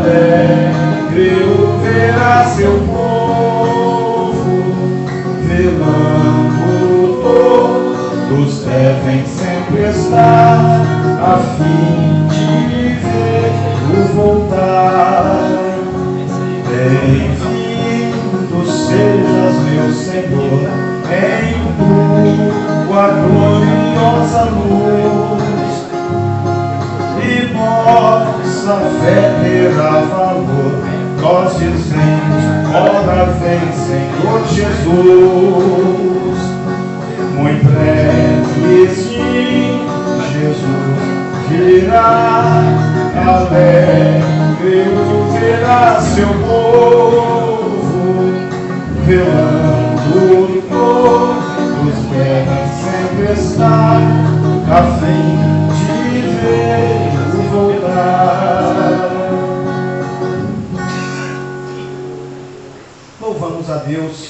Alegre o verá seu povo, velando todos devem sempre estar, a fim de ver o voltar. Bem-vindo sejas, meu Senhor, em tua gloriosa luz, e nossa fé terá valor. Nós dizemos: ora vem, Senhor Jesus. Muito breve sim, Jesus virá, alegre o verá seu povo, velando todos devem sempre estar, a fim de ver voltar. Louvamos a Deus,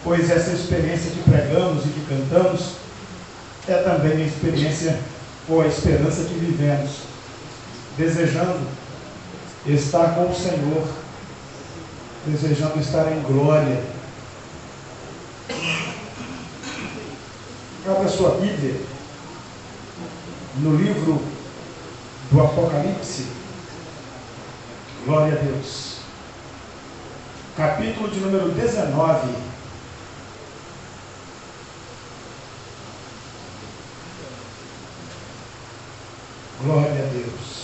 pois essa experiência que pregamos e que cantamos é também a experiência ou a esperança que vivemos, desejando estar com o Senhor, desejando estar em glória. Abra sua Bíblia no livro do Apocalipse. Glória a Deus. Capítulo de número 19. Glória a Deus.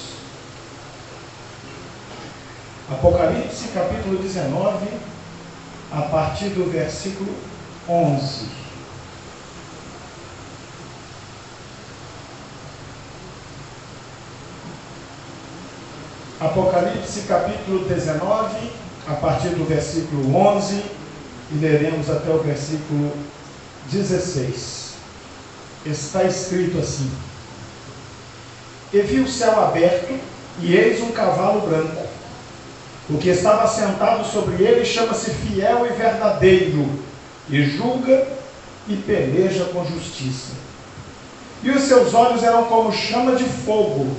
Apocalipse, capítulo 19, a partir do versículo 11. Apocalipse, capítulo 19, a partir do versículo 11, e leremos até o versículo 16. Está escrito assim: E vi o céu aberto, e eis um cavalo branco. O que estava sentado sobre ele chama-se Fiel e Verdadeiro, e julga e peleja com justiça. E os seus olhos eram como chama de fogo,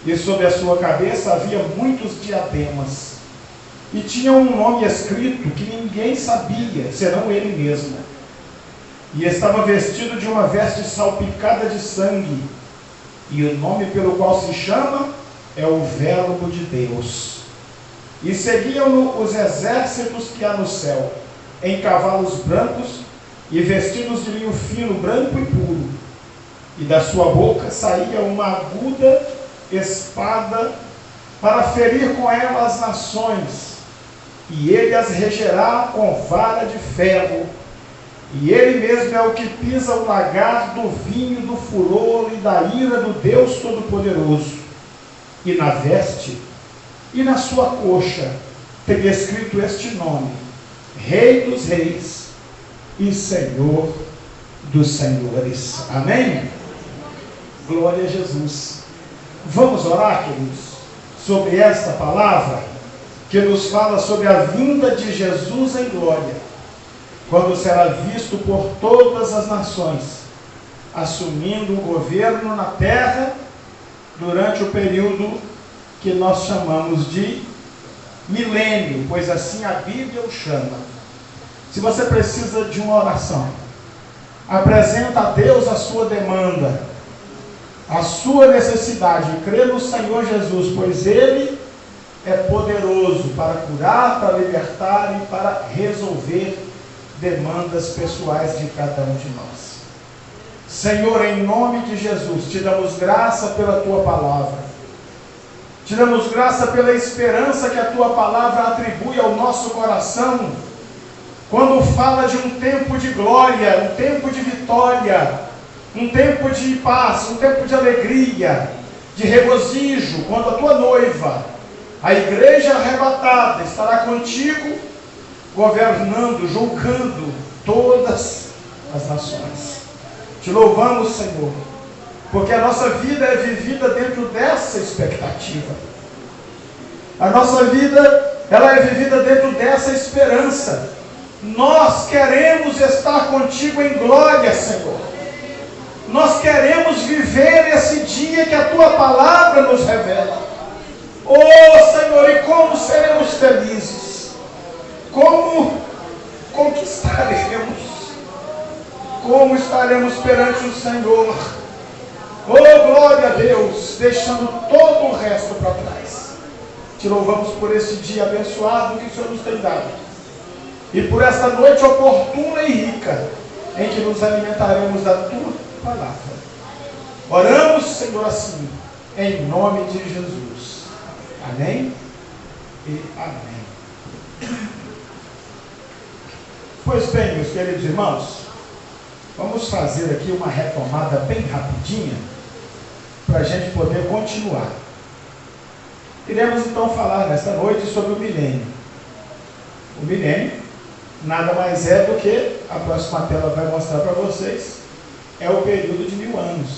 e sobre a sua cabeça havia muitos diademas. E tinha um nome escrito que ninguém sabia, senão ele mesmo. E estava vestido de uma veste salpicada de sangue, e o nome pelo qual se chama é o Verbo de Deus. E seguiam-no os exércitos que há no céu, em cavalos brancos e vestidos de linho fino, branco e puro. E da sua boca saía uma aguda espada para ferir com ela as nações. E ele as regerá com vara de ferro. E ele mesmo é o que pisa o lagar do vinho do furor e da ira do Deus Todo-Poderoso. E na veste e na sua coxa teria escrito este nome: Rei dos Reis e Senhor dos Senhores. Amém? Glória a Jesus. Vamos orar, queridos, sobre esta palavra que nos fala sobre a vinda de Jesus em glória, quando será visto por todas as nações, assumindo o governo na terra durante o período que nós chamamos de milênio, pois assim a Bíblia o chama. Se você precisa de uma oração, apresenta a Deus a sua demanda, a sua necessidade, e crê no Senhor Jesus, pois Ele é poderoso para curar, para libertar e para resolver demandas pessoais de cada um de nós. Senhor, em nome de Jesus, te damos graça pela Tua palavra. Te damos graça pela esperança que a Tua palavra atribui ao nosso coração, quando fala de um tempo de glória, um tempo de vitória, um tempo de paz, um tempo de alegria, de regozijo, quando a Tua noiva, a igreja arrebatada, estará contigo, governando, julgando todas as nações. Te louvamos, Senhor, porque a nossa vida é vivida dentro dessa expectativa. A nossa vida, ela é vivida dentro dessa esperança. Nós queremos estar contigo em glória, Senhor. Nós queremos viver esse dia que a Tua palavra nos revela. Oh Senhor, e como seremos felizes? Como conquistaremos? Como estaremos perante o Senhor? Oh, glória a Deus, deixando todo o resto para trás. Te louvamos por esse dia abençoado que o Senhor nos tem dado. E por esta noite oportuna e rica, em que nos alimentaremos da Tua palavra. Oramos, Senhor, assim, em nome de Jesus. Amém e amém. Pois bem, meus queridos irmãos, vamos fazer aqui uma retomada bem rapidinha, para a gente poder continuar. Iremos então falar nesta noite sobre o milênio. O milênio nada mais é do que, a próxima tela vai mostrar para vocês, é o período de 1000 anos.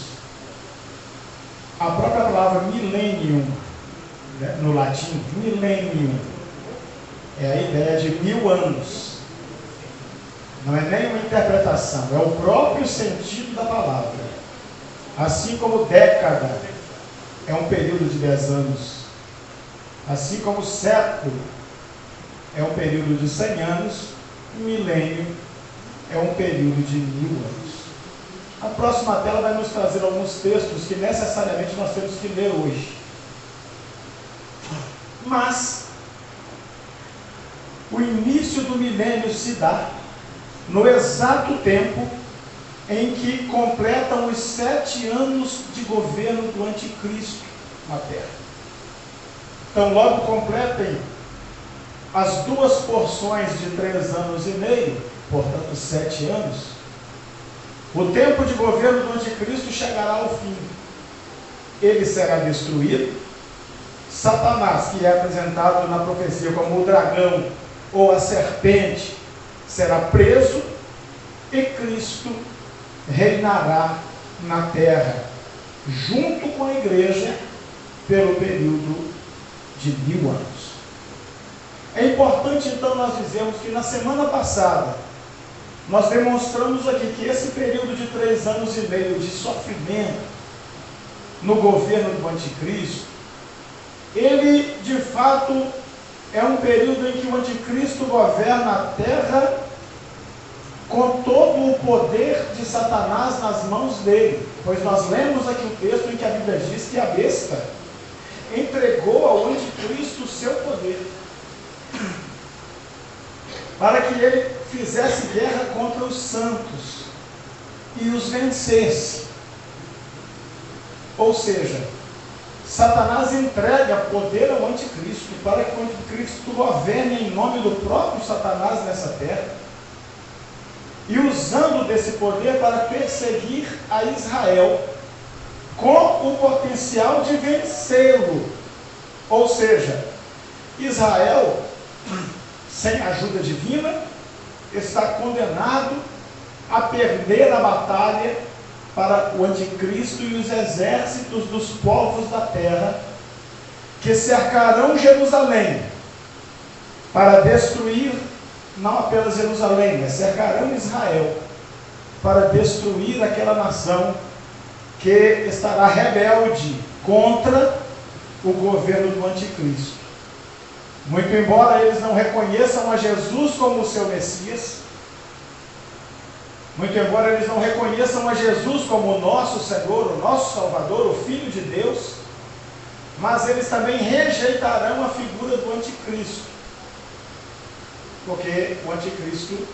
A própria palavra millennium, né, no latim, millennium, é a ideia de 1000 anos. Não é nem uma interpretação, é o próprio sentido da palavra. Assim como década é um período de 10 anos, assim como século é um período de 100 anos, milênio é um período de 1000 anos. A próxima tela vai nos trazer alguns textos que necessariamente nós temos que ler hoje. Mas o início do milênio se dá no exato tempo em que completam os 7 anos de governo do anticristo na terra. Então, logo completem as 2 porções de 3 anos e meio, portanto 7 anos, o tempo de governo do anticristo chegará ao fim. Ele será destruído. Satanás, que é apresentado na profecia como o dragão ou a serpente, será preso e Cristo reinará na terra, junto com a igreja, pelo período de 1000 anos. É importante então nós dizermos que na semana passada nós demonstramos aqui que esse período de 3 anos e meio de sofrimento no governo do anticristo, ele de fato é um período em que o anticristo governa a terra com todo o poder de Satanás nas mãos dele. Pois nós lemos aqui o texto em que a Bíblia diz que a besta entregou ao anticristo o seu poder, para que ele fizesse guerra contra os santos e os vencesse. Ou seja, Satanás entrega poder ao anticristo para que o anticristo governe em nome do próprio Satanás nessa terra, e usando desse poder para perseguir a Israel, com o potencial de vencê-lo. Ou seja, Israel, sem ajuda divina, está condenado a perder a batalha para o anticristo e os exércitos dos povos da terra, que cercarão Jerusalém para destruir, não apenas Jerusalém, mas cercarão Israel para destruir aquela nação que estará rebelde contra o governo do anticristo. Muito embora eles não reconheçam a Jesus como o seu Messias, muito embora eles não reconheçam a Jesus como o nosso Senhor, o nosso Salvador, o Filho de Deus, mas eles também rejeitarão a figura do anticristo, porque o anticristo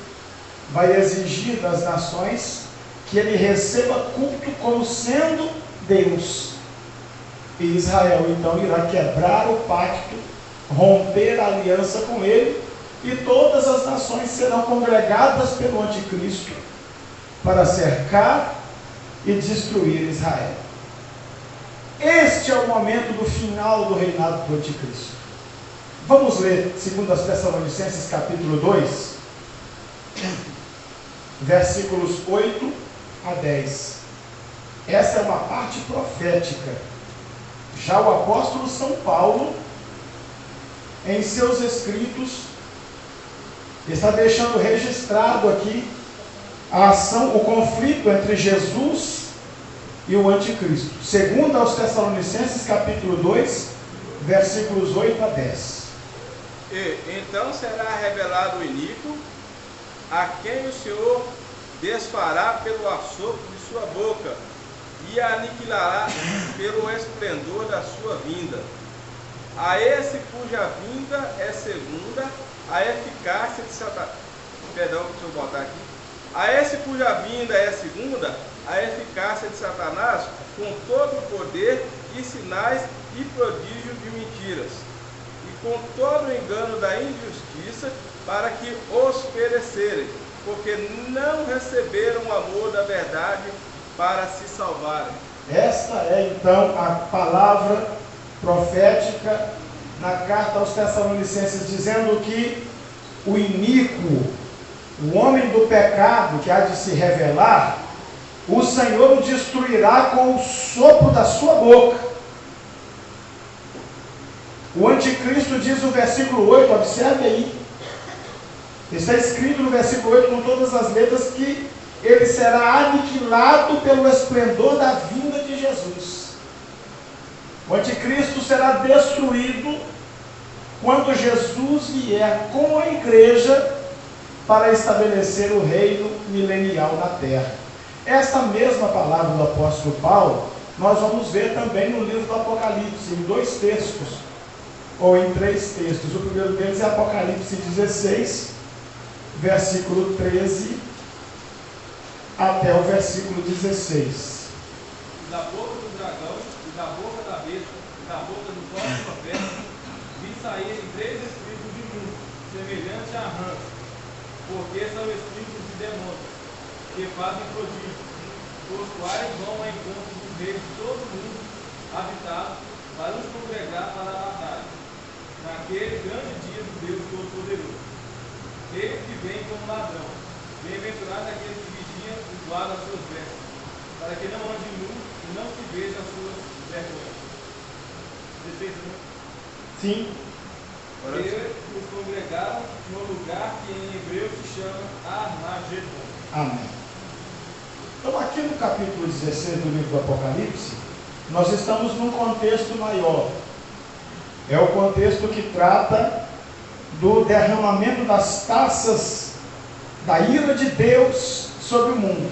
vai exigir das nações que ele receba culto como sendo Deus. E Israel então irá quebrar o pacto, romper a aliança com ele, e todas as nações serão congregadas pelo anticristo para cercar e destruir Israel. Este é o momento do final do reinado do anticristo. Vamos ler 2 Tessalonicenses capítulo 2, versículos 8 a 10. Essa é uma parte profética. Já o apóstolo São Paulo, em seus escritos, está deixando registrado aqui a ação, o conflito entre Jesus e o anticristo. Segundo aos Tessalonicenses capítulo 2, versículos 8 a 10. E então será revelado o iníquo, a quem o Senhor desfará pelo assopro de sua boca, e aniquilará pelo esplendor da sua vinda. A esse cuja vinda é segunda, a eficácia de Satanás. Perdão, deixa eu botar aqui. A esse cuja vinda é segunda, a eficácia de Satanás, com todo o poder e sinais e prodígios de mentiras, e com todo o engano da injustiça, para que os perecerem, porque não receberam o amor da verdade para se salvarem. Esta é então a palavra profética na carta aos Tessalonicenses, dizendo que o iníquo, o homem do pecado que há de se revelar, o Senhor o destruirá com o sopro da sua boca. O anticristo diz no versículo 8, observe aí, está escrito no versículo 8 com todas as letras que ele será aniquilado pelo esplendor da vinda de Jesus. O anticristo será destruído quando Jesus vier com a igreja para estabelecer o reino milenial na terra. Esta mesma palavra do apóstolo Paulo, nós vamos ver também no livro do Apocalipse, em 2 textos, ou em 3 textos. O primeiro deles é Apocalipse 16, versículo 13, até o versículo 16. Da boca do dragão, e da boca da besta, e da boca do falso profeta, vi saírem 3 espíritos imundos, semelhantes a rãs, porque são espíritos de demônios, que fazem prodígios, os quais vão ao encontro dos reis de todo o mundo habitado, para os congregar para a batalha, naquele grande dia do Deus Todo-Poderoso. Ele que vem como ladrão, bem-aventurado aquele que vigia e guarda as suas vestes, para que não ande nu e não se veja as suas vergonhas. 16, né? Sim. Ele os congregaram no lugar que em hebreu se chama Armagedon. Amém. Então aqui no capítulo 16 do livro do Apocalipse, nós estamos num contexto maior. É o contexto que trata do derramamento das taças da ira de Deus sobre o mundo.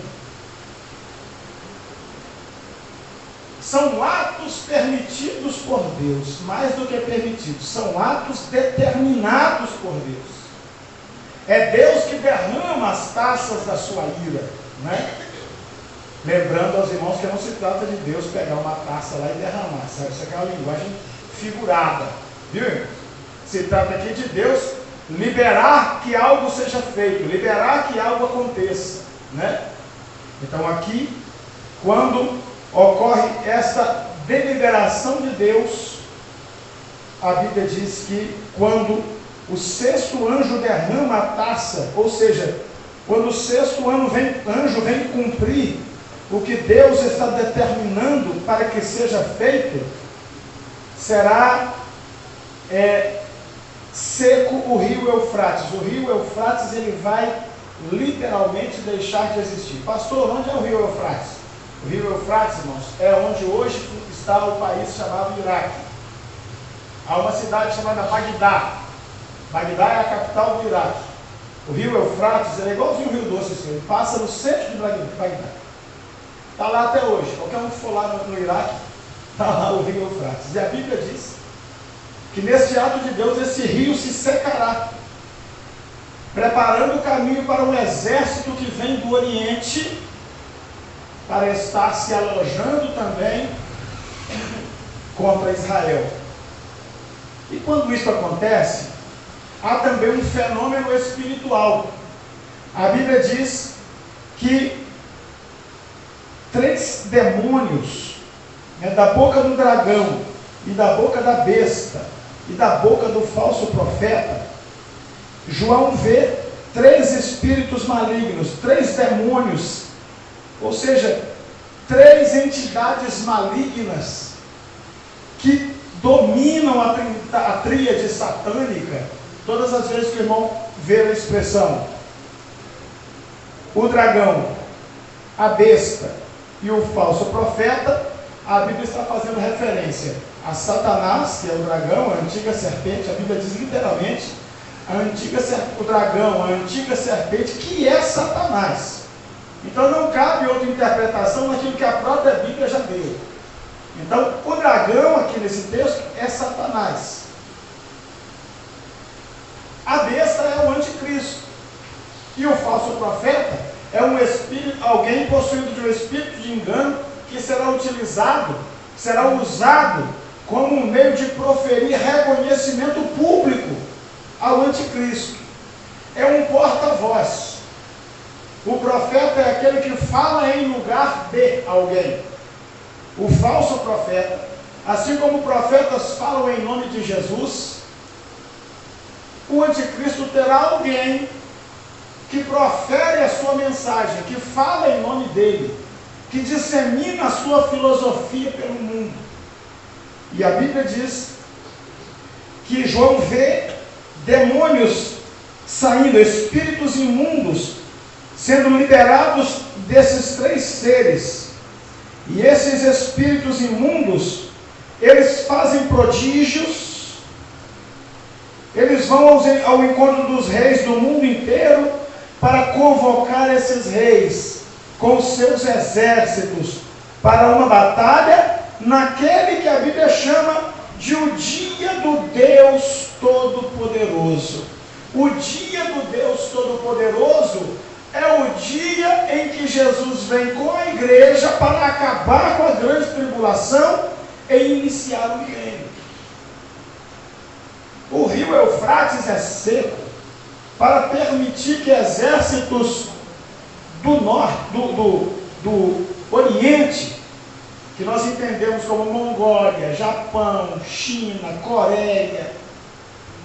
São atos permitidos por Deus, mais do que permitidos, são atos determinados por Deus. É Deus que derrama as taças da sua ira, né? Lembrando aos irmãos que não se trata de Deus pegar uma taça lá e derramar, sabe? Isso aqui é uma linguagem figurada, viu? Se trata aqui de Deus liberar que algo seja feito, liberar que algo aconteça, né? Então aqui, quando ocorre esta deliberação de Deus, a Bíblia diz que quando o 6º anjo derrama a taça, ou seja, quando o 6º anjo vem cumprir o que Deus está determinando para que seja feito, será seco o rio Eufrates. O rio Eufrates ele vai literalmente deixar de existir. Pastor, onde é o rio Eufrates? O rio Eufrates, irmãos, é onde hoje está o país chamado Iraque. Há uma cidade chamada Bagdá. Bagdá é a capital do Iraque. O rio Eufrates é igualzinho o Rio Doce, assim, ele passa no centro de Bagdá. Está lá até hoje. Qualquer um que for lá no Iraque, está lá o rio Eufrates. E a Bíblia diz que nesse ato de Deus, esse rio se secará, preparando o caminho para um exército que vem do Oriente, para estar se alojando também contra Israel. E quando isso acontece, há também um fenômeno espiritual. A Bíblia diz que 3 demônios, da boca do dragão, e da boca da besta, e da boca do falso profeta, João vê 3 espíritos malignos, 3 demônios, ou seja, 3 entidades malignas que dominam a tríade satânica. Todas as vezes que o irmão vê a expressão o dragão, a besta e o falso profeta, a Bíblia está fazendo referência a Satanás, que é o dragão, a antiga serpente, a Bíblia diz literalmente, o dragão, a antiga serpente, que é Satanás. Então não cabe outra interpretação naquilo que a própria Bíblia já deu. Então o dragão aqui nesse texto é Satanás. A besta é o anticristo. E o falso profeta é um espírito, alguém possuído de um espírito de engano que será usado como um meio de proferir reconhecimento público ao anticristo. É um porta-voz. O profeta é aquele que fala em lugar de alguém. O falso profeta, assim como profetas falam em nome de Jesus, o anticristo terá alguém que profere a sua mensagem, que fala em nome dele, que dissemina a sua filosofia pelo mundo. E a Bíblia diz que João vê demônios saindo, espíritos imundos, sendo liberados desses três seres. E esses espíritos imundos, eles fazem prodígios, eles vão ao encontro dos reis do mundo inteiro para convocar esses reis com os seus exércitos para uma batalha naquele que a Bíblia chama de o dia do Deus Todo-Poderoso. O dia do Deus Todo-Poderoso é o dia em que Jesus vem com a igreja para acabar com a grande tribulação e iniciar o milênio. O rio Eufrates é seco para permitir que exércitos do norte, do Oriente, que nós entendemos como Mongólia, Japão, China, Coreia,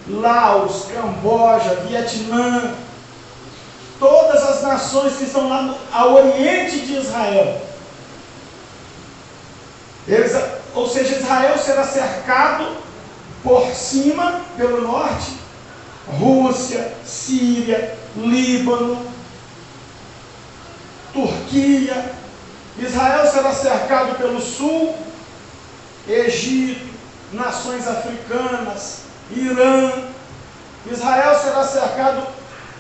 Laos, Camboja, Vietnã, todas as nações que estão lá ao oriente de Israel, ou seja, Israel será cercado por cima, pelo norte, Rússia, Síria, Líbano, Turquia. Israel será cercado pelo sul, Egito, nações africanas, Irã. Israel será cercado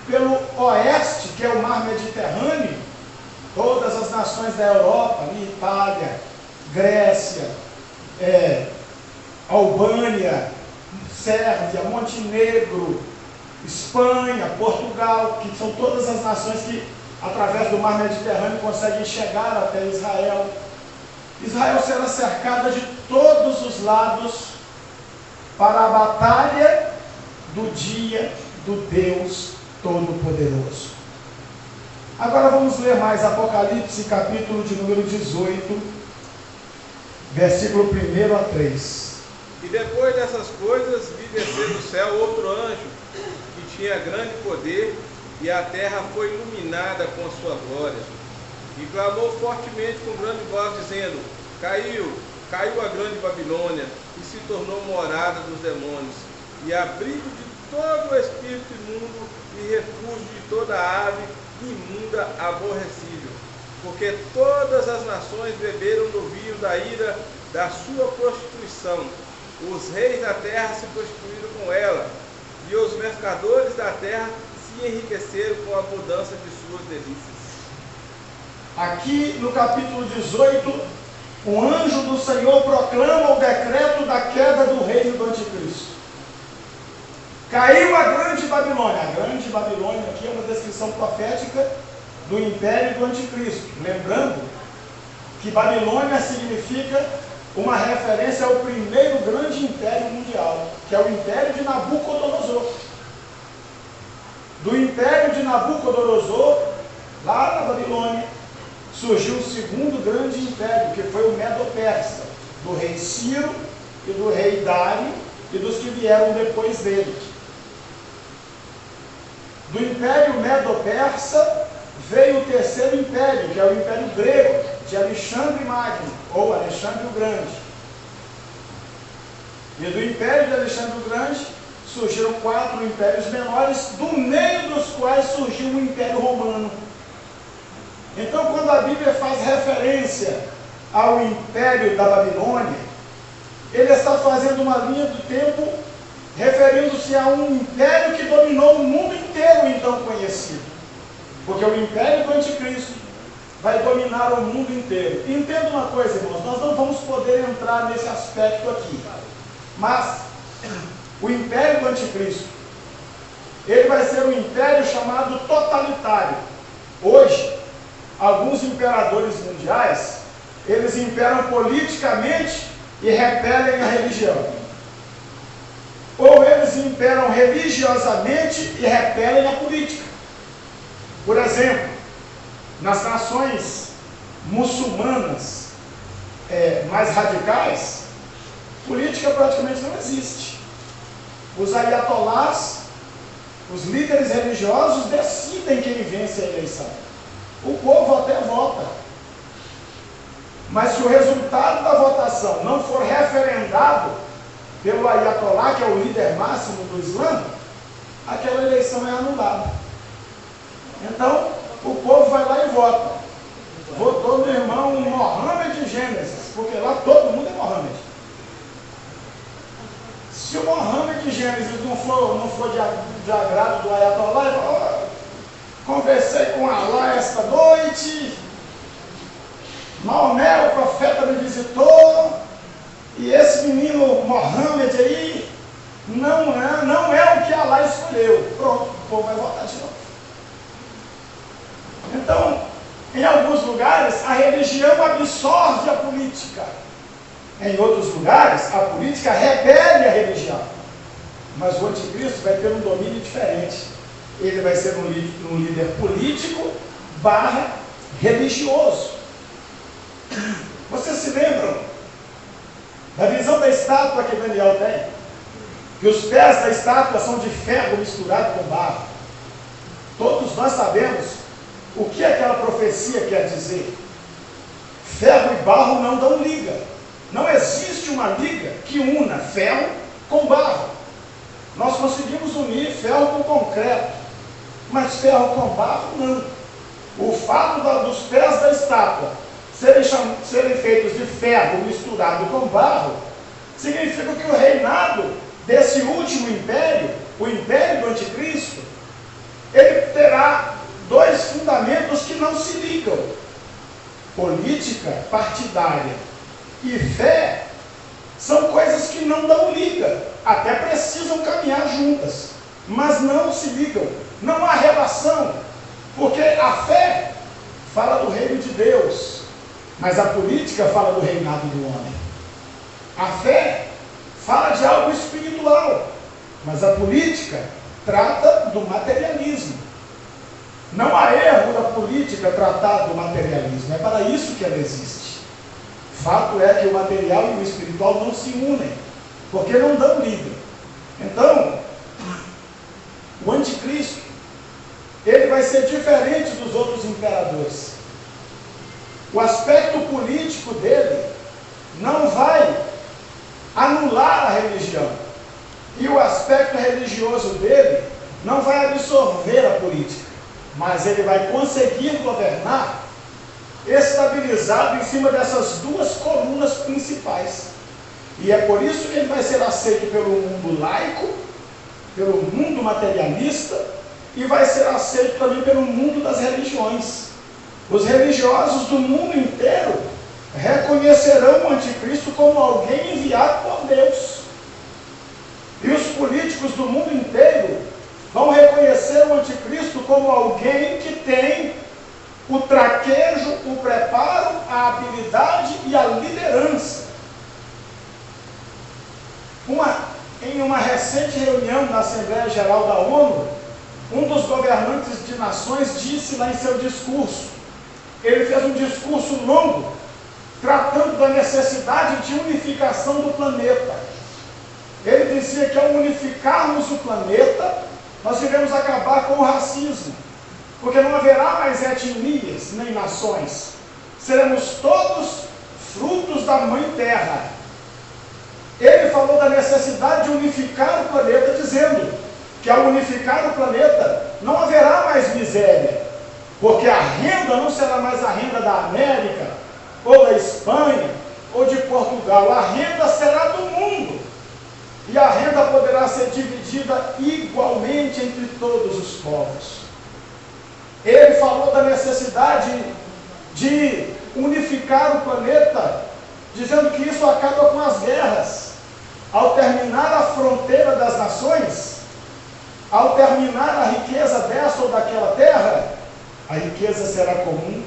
pelo oeste, que é o mar Mediterrâneo, todas as nações da Europa, Itália, Grécia, Albânia, Sérvia, Montenegro, Espanha, Portugal, que são todas as nações que, através do mar Mediterrâneo, conseguem chegar até Israel. Israel será cercada de todos os lados para a batalha do dia do Deus Todo-Poderoso. Agora vamos ler mais Apocalipse, capítulo de número 18, versículo 1 a 3. E depois dessas coisas, vi descer do céu outro anjo, que tinha grande poder, e a terra foi iluminada com a sua glória. E clamou fortemente com grande voz, dizendo: Caiu a grande Babilônia, e se tornou morada dos demônios, e abrigo de todo o espírito imundo, e refúgio de toda ave imunda aborrecível. Porque todas as nações beberam do vinho da ira da sua prostituição. Os reis da terra se prostituíram com ela, e os mercadores da terra se enriqueceram com a abundância de suas delícias. Aqui no capítulo 18, o anjo do Senhor proclama o decreto da queda do reino do anticristo. Caiu a grande Babilônia. A grande Babilônia aqui é uma descrição profética do império do anticristo. Lembrando que Babilônia significa uma referência ao primeiro grande império mundial, que é o império de Nabucodonosor. Do império de Nabucodonosor, lá na Babilônia, surgiu o segundo grande império, que foi o Medo-Persa, do rei Ciro e do rei Dário e dos que vieram depois dele. Do império Medo-Persa veio o terceiro império, que é o império grego, de Alexandre Magno, ou Alexandre o Grande. E do império de Alexandre o Grande surgiram 4 impérios menores, do meio dos quais surgiu o Império Romano. Então, quando a Bíblia faz referência ao império da Babilônia, ele está fazendo uma linha do tempo referindo-se a um império que dominou o mundo inteiro, então conhecido. Porque o império do anticristo vai dominar o mundo inteiro. Entenda uma coisa, irmãos, nós não vamos poder entrar nesse aspecto aqui. Mas o império do anticristo, ele vai ser um império chamado totalitário. Hoje, alguns imperadores mundiais, eles imperam politicamente e repelem a religião. Ou eles imperam religiosamente e repelem a política. Por exemplo, nas nações muçulmanas mais radicais, política praticamente não existe. Os ayatolás, os líderes religiosos, decidem quem vence a eleição. O povo até vota. Mas se o resultado da votação não for referendado pelo ayatolá, que é o líder máximo do Islã, aquela eleição é anulada. Então, o povo vai lá e vota. Votou no irmão Mohammed Gênesis, porque lá todo mundo é Mohammed. Se o Mohammed Gênesis não for de agrado do ayatolá, ele fala: conversei com Allah esta noite, Maomé, o profeta, me visitou, e esse menino Mohammed aí não é o que Allah escolheu. Pronto, o povo vai votar de novo. Então, em alguns lugares, a religião absorve a política. Em outros lugares, a política rebele a religião. Mas o anticristo vai ter um domínio diferente. Ele vai ser um líder político / religioso. Vocês se lembram da visão da estátua que Daniel tem? Que os pés da estátua são de ferro misturado com barro. Todos nós sabemos o que aquela profecia quer dizer. Ferro e barro não dão liga. Não existe uma liga que una ferro com barro. Nós conseguimos unir ferro com concreto, mas ferro com barro não. O fato dos pés da estátua serem feitos de ferro misturado com barro, significa que o reinado desse último império, o império do anticristo, ele terá dois fundamentos que não se ligam: política partidária e fé. São coisas que não dão liga, até precisam caminhar juntas, mas não se ligam, não há relação, porque a fé fala do reino de Deus, mas a política fala do reinado do homem. A fé fala de algo espiritual, mas a política trata do materialismo. Não há erro da política tratar do materialismo, é para isso que ela existe. Fato é que o material e o espiritual não se unem, porque não dão liga. Então, o anticristo, ele vai ser diferente dos outros imperadores. O aspecto político dele não vai anular a religião, e o aspecto religioso dele não vai absorver a política, mas ele vai conseguir governar estabilizado em cima dessas duas colunas principais. E é por isso que ele vai ser aceito pelo mundo laico, pelo mundo materialista, e vai ser aceito também pelo mundo das religiões. Os religiosos do mundo inteiro reconhecerão o anticristo como alguém enviado por Deus. E os políticos do mundo inteiro vão reconhecer o anticristo como alguém que tem o traquejo, o preparo, a habilidade e a liderança. Em uma recente reunião da Assembleia Geral da ONU, um dos governantes de nações disse lá em seu discurso, ele fez um discurso longo, tratando da necessidade de unificação do planeta. Ele dizia que ao unificarmos o planeta, nós iremos acabar com o racismo, porque não haverá mais etnias nem nações. Seremos todos frutos da Mãe Terra. Ele falou da necessidade de unificar o planeta, dizendo que ao unificar o planeta não haverá mais miséria, porque a renda não será mais a renda da América, ou da Espanha, ou de Portugal, a renda será do mundo. E a renda poderá ser dividida igualmente entre todos os povos. Ele falou da necessidade de unificar o planeta, dizendo que isso acaba com as guerras. Ao terminar a fronteira das nações, ao terminar a riqueza dessa ou daquela terra, a riqueza será comum,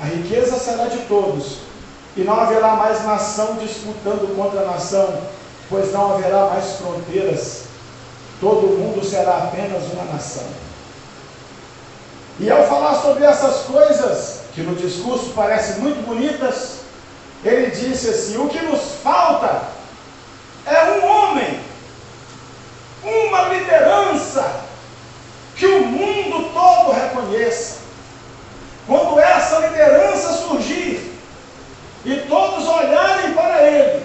a riqueza será de todos, e não haverá mais nação disputando contra nação, pois não haverá mais fronteiras, todo mundo será apenas uma nação. E ao falar sobre essas coisas, que no discurso parecem muito bonitas, ele disse assim: o que nos falta é um homem, uma liderança que o mundo todo reconheça. Quando essa liderança surgir e todos olharem para ele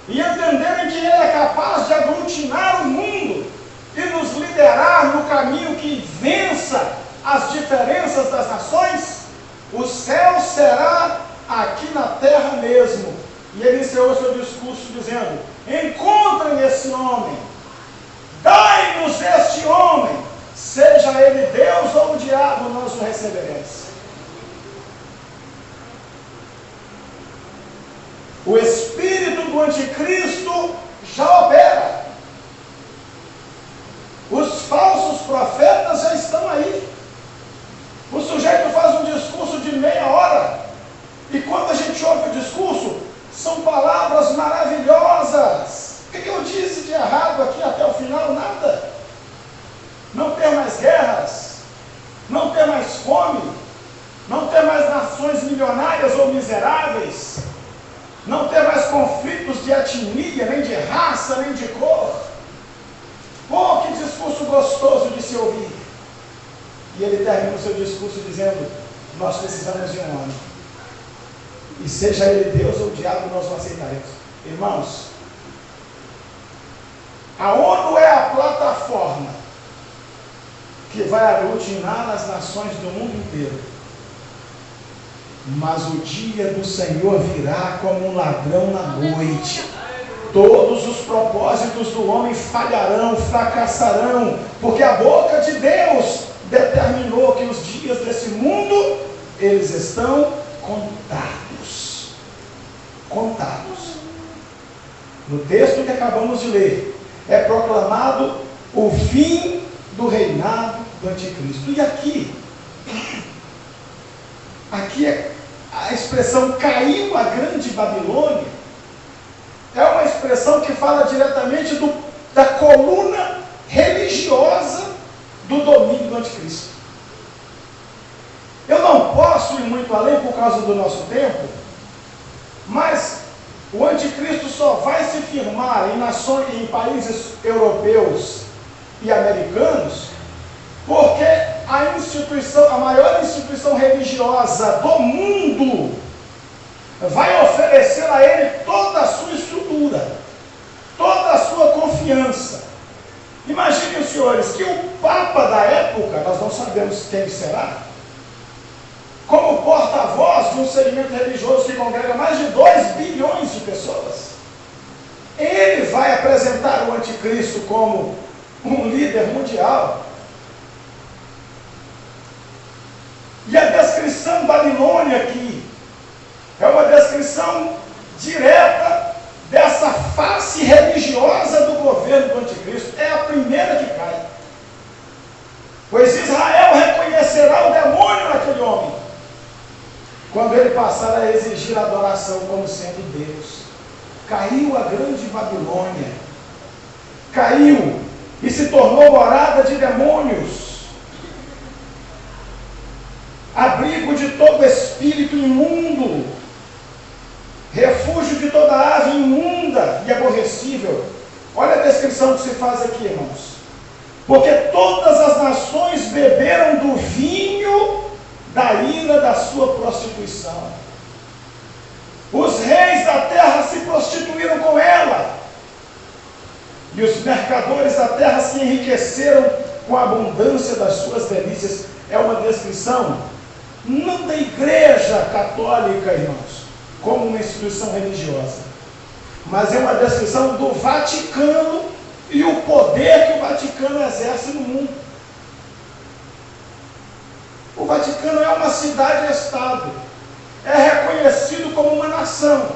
e entenderem que ele é capaz de aglutinar o mundo e nos liderar no caminho que vença as diferenças das nações, o céu será aqui na terra mesmo. E ele encerrou seu discurso dizendo: encontrem esse homem, dai-nos este homem, seja ele Deus ou o diabo, nós o receberemos. O espírito do anticristo já opera. Os falsos profetas já estão aí. O sujeito faz um discurso de meia hora, e quando a gente ouve o discurso, são palavras maravilhosas. O que eu disse de errado aqui até o final? Nada. Não ter mais guerras, não ter mais fome, não ter mais nações milionárias ou miseráveis, não ter mais conflitos de etnia, nem de raça, nem de cor. Oh, que discurso gostoso de se ouvir. E ele termina o seu discurso dizendo: nós precisamos de um homem, e seja ele Deus ou o diabo, nós o aceitaremos. Irmãos, a ONU é a plataforma que vai aglutinar as nações do mundo inteiro. Mas o dia do Senhor virá como um ladrão na noite. Todos os propósitos do homem falharão, fracassarão, porque a boca de Deus determinou que os dias desse mundo, eles estão contados. Contados. No texto que acabamos de ler, é proclamado o fim do reinado do anticristo. E aqui é a expressão caiu a grande Babilônia, é uma expressão que fala diretamente da coluna religiosa do domínio do anticristo. Eu não posso ir muito além por causa do nosso tempo, mas o anticristo só vai se firmar em países europeus e americanos, porque a maior instituição religiosa do mundo vai oferecer a ele toda a sua estrutura, toda a sua confiança. Imaginem os senhores que o Papa da época, nós não sabemos quem será, como porta-voz de um segmento religioso que congrega mais de 2 bilhões de pessoas, ele vai apresentar o anticristo como um líder mundial. E a descrição Babilônia aqui é uma descrição direta dessa face religiosa do governo do anticristo. É a primeira que cai. Pois Israel reconhecerá o demônio naquele homem, quando ele passar a exigir adoração como sendo Deus. Caiu a grande Babilônia. Caiu e se tornou morada de demônios, abrigo de todo espírito imundo, refúgio de toda ave imunda e aborrecível. Olha a descrição que se faz aqui, irmãos. Porque todas as nações beberam do vinho da ira da sua prostituição. Os reis da terra se prostituíram com ela, e os mercadores da terra se enriqueceram com a abundância das suas delícias. É uma descrição não da igreja católica, irmãos, como uma instituição religiosa, mas é uma descrição do Vaticano e o poder que o Vaticano exerce no mundo. O Vaticano é uma cidade-estado, é reconhecido como uma nação,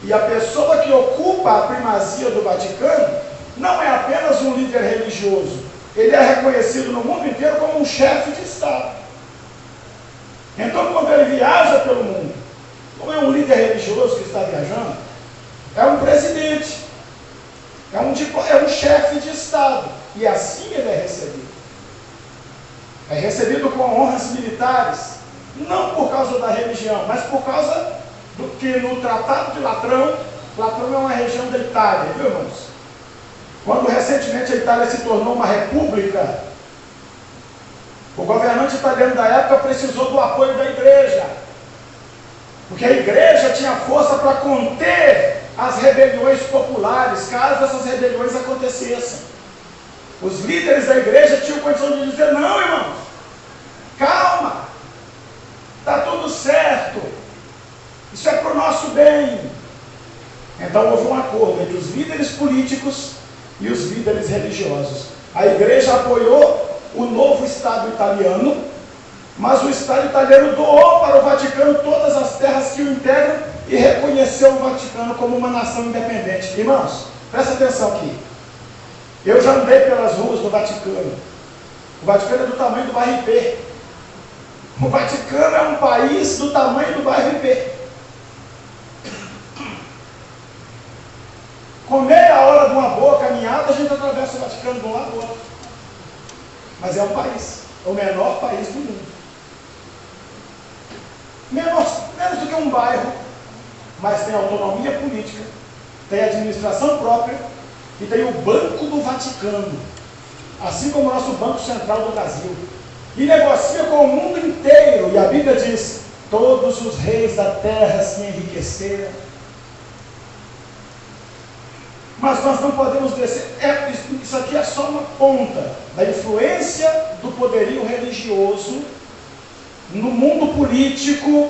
e a pessoa que ocupa a primazia do Vaticano não é apenas um líder religioso, ele é reconhecido no mundo inteiro como um chefe de Estado. Então, quando ele viaja pelo mundo, não é um líder religioso que está viajando, é um presidente, é um chefe de Estado, e assim ele é recebido. É recebido com honras militares, não por causa da religião, mas por causa do que no Tratado de Latrão é uma região da Itália, viu, irmãos? Quando recentemente a Itália se tornou uma república, o governante italiano da época precisou do apoio da igreja, porque a igreja tinha força para conter as rebeliões populares, caso essas rebeliões acontecessem. Os líderes da igreja tinham condição de dizer: não, irmãos, calma, está tudo certo, isso é para o nosso bem. Então houve um acordo entre os líderes políticos e os líderes religiosos. A igreja apoiou o novo Estado italiano, mas o Estado italiano doou para o Vaticano todas as terras que o integram e reconheceu o Vaticano como uma nação independente. Irmãos, presta atenção aqui. Eu já andei pelas ruas do Vaticano. O Vaticano é do tamanho do bairro IP. O Vaticano é um país do tamanho do bairro IP. Com meia hora de uma boa caminhada, a gente atravessa o Vaticano de um lado ao outro. Mas é um país, é o menor país do mundo. Menos do que um bairro, mas tem autonomia política, tem administração própria e tem o Banco do Vaticano, assim como o nosso Banco Central do Brasil. E negocia com o mundo inteiro. E a Bíblia diz: todos os reis da terra se enriqueceram. Mas nós não podemos descer. Isso aqui é só uma ponta da influência do poderio religioso no mundo político,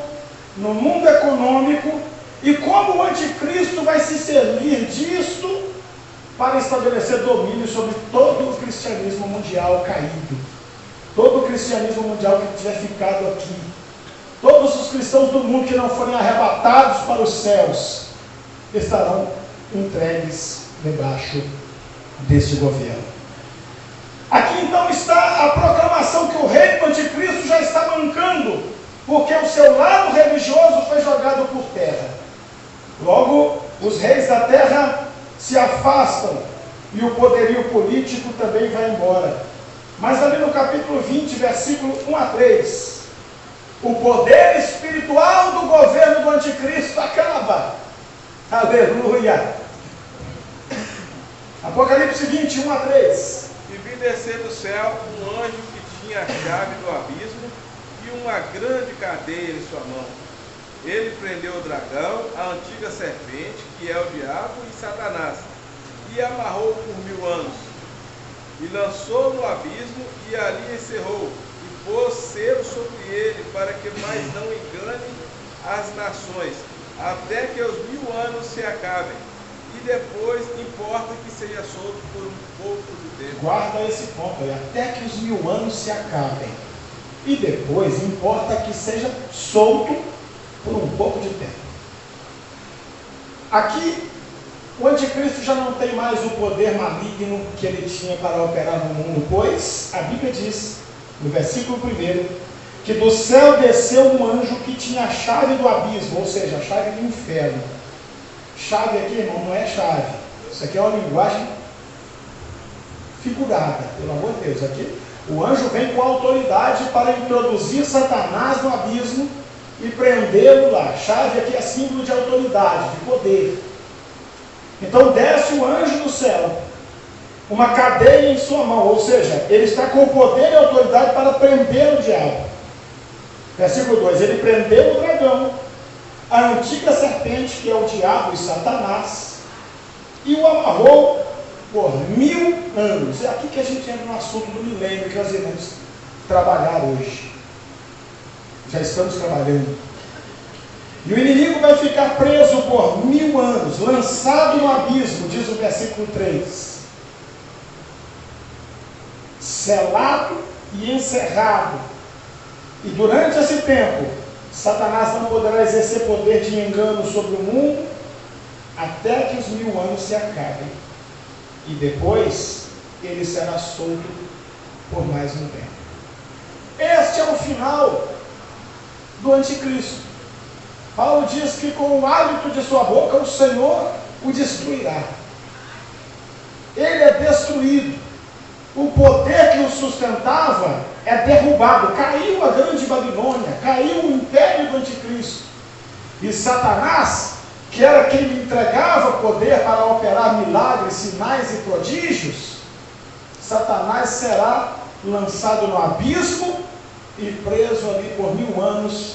no mundo econômico, e como o anticristo vai se servir disto para estabelecer domínio sobre todo o cristianismo mundial caído, todo o cristianismo mundial que tiver ficado aqui, todos os cristãos do mundo que não forem arrebatados para os céus estarão entregues debaixo deste governo. Aqui então está a proclamação que o reino do anticristo já está mancando, porque o seu lado religioso foi jogado por terra. Logo, os reis da terra se afastam e o poderio político também vai embora. Mas ali no capítulo 20, versículo 1 a 3, o poder espiritual do governo do anticristo acaba. Aleluia! Apocalipse 20, 1 a 3. E vi descer do céu um anjo que tinha a chave do abismo e uma grande cadeia em sua mão. Ele prendeu o dragão, a antiga serpente, que é o diabo e Satanás, e amarrou por 1000 anos. E lançou no abismo e ali encerrou, e pôs selo sobre ele, para que mais não engane as nações, até que os 1000 anos se acabem. E depois importa que seja solto por um pouco de tempo. Guarda esse ponto aí, até que os 1000 anos se acabem. E depois importa que seja solto por um pouco de tempo. Aqui, o anticristo já não tem mais o poder maligno que ele tinha para operar no mundo, pois a Bíblia diz, no versículo 1, que do céu desceu um anjo que tinha a chave do abismo, ou seja, a chave do inferno. Chave aqui, irmão, não é chave. Isso aqui é uma linguagem figurada, pelo amor de Deus. Aqui, o anjo vem com autoridade para introduzir Satanás no abismo e prendê-lo lá. Chave aqui é símbolo de autoridade, de poder. Então desce o anjo do céu, uma cadeia em sua mão, ou seja, ele está com poder e autoridade para prender o diabo. Versículo 2, ele prendeu o dragão, a antiga serpente, que é o diabo e Satanás, e o amarrou por 1000 anos. É aqui que a gente entra no assunto do milênio que nós iremos trabalhar hoje. Já estamos trabalhando. E o inimigo vai ficar preso por 1000 anos, lançado no abismo, diz o versículo 3. Selado e encerrado. E durante esse tempo, Satanás não poderá exercer poder de engano sobre o mundo, até que os 1000 anos se acabem. E depois, ele será solto por mais um tempo. Este é o final do anticristo. Paulo diz que com o hálito de sua boca, o Senhor o destruirá. Ele é destruído. O poder que o sustentava é derrubado. Caiu a grande Babilônia, caiu o império do anticristo. E Satanás, que era quem lhe entregava poder para operar milagres, sinais e prodígios, Satanás será lançado no abismo e preso ali por 1000 anos.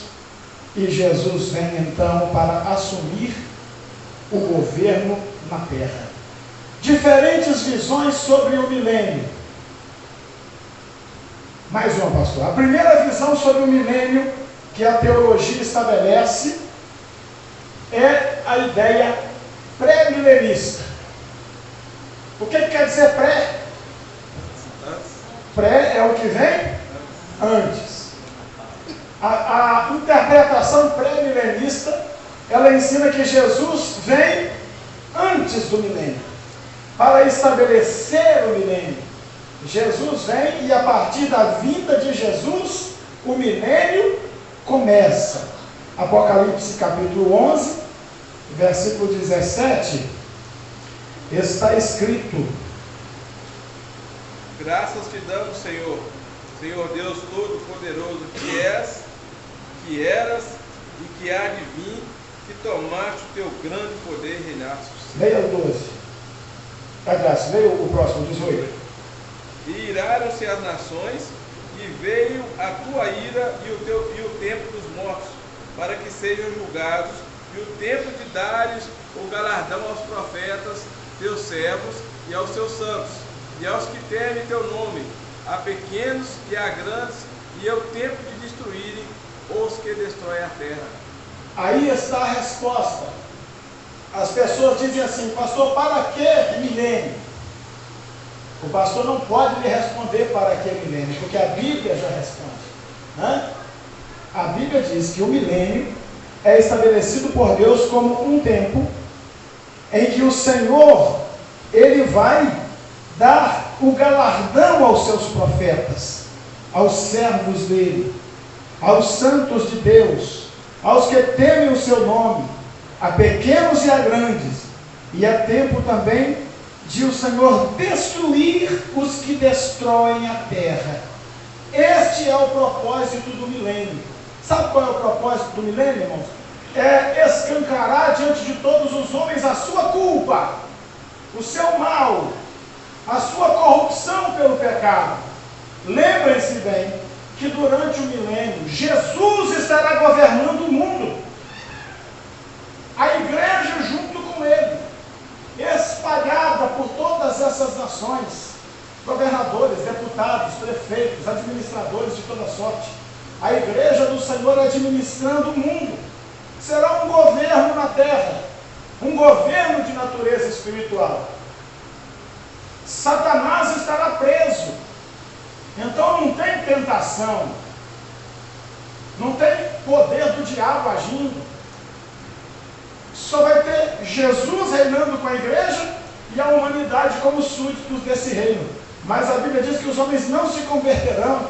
E Jesus vem então para assumir o governo na terra. Diferentes visões sobre o milênio. Mais uma, pastor. A primeira visão sobre o milênio que a teologia estabelece é a ideia pré-milenista. O que quer dizer pré? Pré é o que vem antes. A interpretação pré-milenista, ela ensina que Jesus vem antes do milênio, para estabelecer o milênio. Jesus vem e a partir da vinda de Jesus, o milênio começa. Apocalipse capítulo 11, versículo 17, está escrito: graças te damos, Senhor, Senhor Deus Todo-Poderoso, que és, que eras e que há de vir, que tomaste o teu grande poder e reinaste. Leia o 12. Graças, leia o próximo, 18. E iraram-se as nações, e veio a tua ira e o tempo dos mortos, para que sejam julgados, e o tempo de dares o galardão aos profetas, teus servos, e aos teus santos, e aos que temem teu nome, a pequenos e a grandes, e é o tempo de destruírem os que destroem a terra. Aí está a resposta. As pessoas dizem assim: pastor, para que milênio? O pastor não pode lhe responder para que milênio, porque a Bíblia já responde, né? A Bíblia diz que o milênio é estabelecido por Deus como um tempo em que o Senhor, Ele vai dar o galardão aos seus profetas, aos servos dele, aos santos de Deus, aos que temem o seu nome, a pequenos e a grandes. E é tempo também de o Senhor destruir os que destroem a terra. Este é o propósito do milênio. Sabe qual é o propósito do milênio, irmãos? É escancarar diante de todos os homens a sua culpa, o seu mal, a sua corrupção pelo pecado. Lembrem-se bem que durante o milênio, Jesus estará governando o mundo. A igreja junto com ele, espalhada por todas essas nações, governadores, deputados, prefeitos, administradores de toda sorte. A igreja do Senhor administrando o mundo. Será um governo na terra, um governo de natureza espiritual. Satanás estará preso. Então não tem tentação, não tem poder do diabo agindo. Só vai ter Jesus reinando com a igreja e a humanidade como súditos desse reino. Mas a Bíblia diz que os homens não se converterão,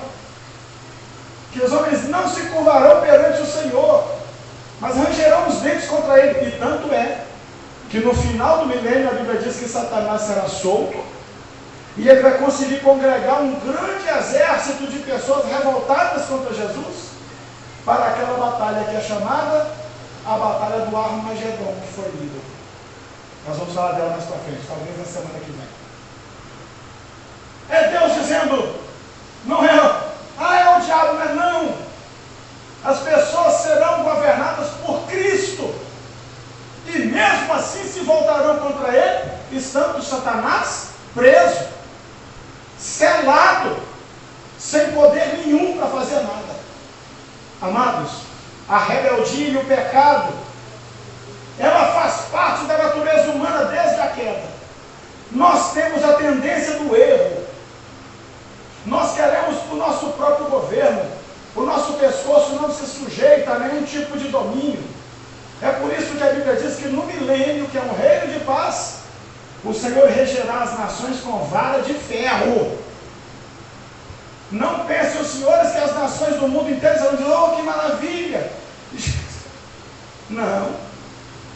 que os homens não se curvarão perante o Senhor, mas rangerão os dentes contra ele. E tanto é que no final do milênio a Bíblia diz que Satanás será solto e ele vai conseguir congregar um grande exército de pessoas revoltadas contra Jesus para aquela batalha que é chamada a batalha do Armagedon, que foi lida. Nós vamos falar dela mais para frente, talvez na semana que vem. É Deus dizendo, não é, é o diabo, não é não. As pessoas serão governadas por Cristo, e mesmo assim se voltarão contra ele, estando Satanás preso, selado, sem poder nenhum para fazer nada. Amados, a rebeldia e o pecado, ela faz parte da natureza humana desde a queda. Nós temos a tendência do erro. Nós queremos o nosso próprio governo. O nosso pescoço não se sujeita a nenhum tipo de domínio. É por isso que a Bíblia diz que no milênio, que é um reino de paz, o Senhor regerá as nações com vara de ferro. Não pensem os senhores que as nações do mundo inteiro vão dizer, oh, que maravilha! Não.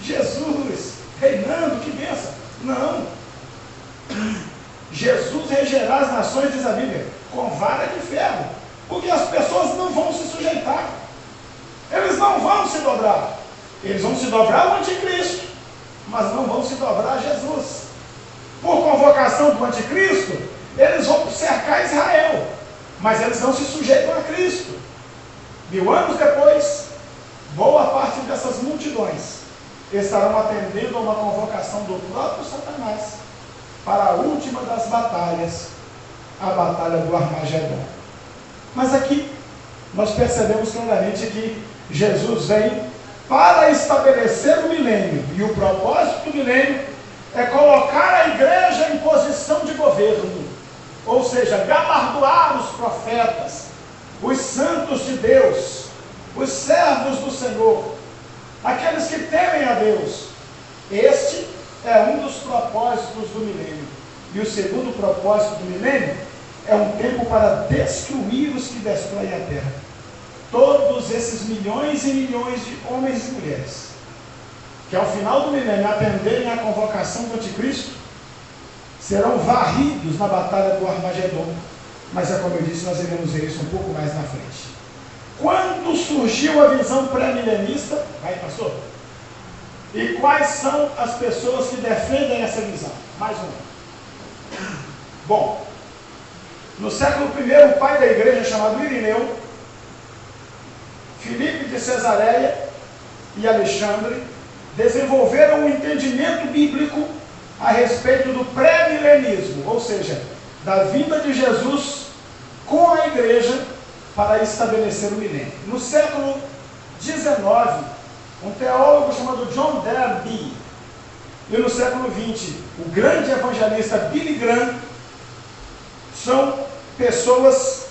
Jesus reinando, que bênção. Não. Jesus regerá as nações, diz a Bíblia, com vara de ferro. Porque as pessoas não vão se sujeitar. Eles não vão se dobrar. Eles vão se dobrar ao anticristo, mas não vão se dobrar a Jesus. Por convocação do anticristo, eles vão cercar Israel, mas eles não se sujeitam a Cristo. 1000 anos depois, boa parte dessas multidões estarão atendendo a uma convocação do próprio Satanás para a última das batalhas, a batalha do Armagedon. Mas aqui nós percebemos claramente que Jesus vem para estabelecer o milênio, e o propósito do milênio é colocar a igreja em posição de governo, ou seja, galardoar os profetas, os santos de Deus, os servos do Senhor, aqueles que temem a Deus. Este é um dos propósitos do milênio. E o segundo propósito do milênio é um tempo para destruir os que destroem a terra. Todos esses milhões e milhões de homens e mulheres que ao final do milênio atenderem à convocação do anticristo serão varridos na batalha do Armagedon. Mas é como eu disse, nós iremos ver isso um pouco mais na frente. Quando surgiu a visão pré-milenista, vai, pastor? E quais são as pessoas que defendem essa visão? Mais uma. Bom, no século I, o pai da igreja, chamado Irineu, Filipe de Cesareia e Alexandre desenvolveram um entendimento bíblico a respeito do pré-milenismo, ou seja, da vinda de Jesus com a igreja para estabelecer o milênio. No século XIX, um teólogo chamado John Darby, e no século XX, o grande evangelista Billy Graham, são pessoas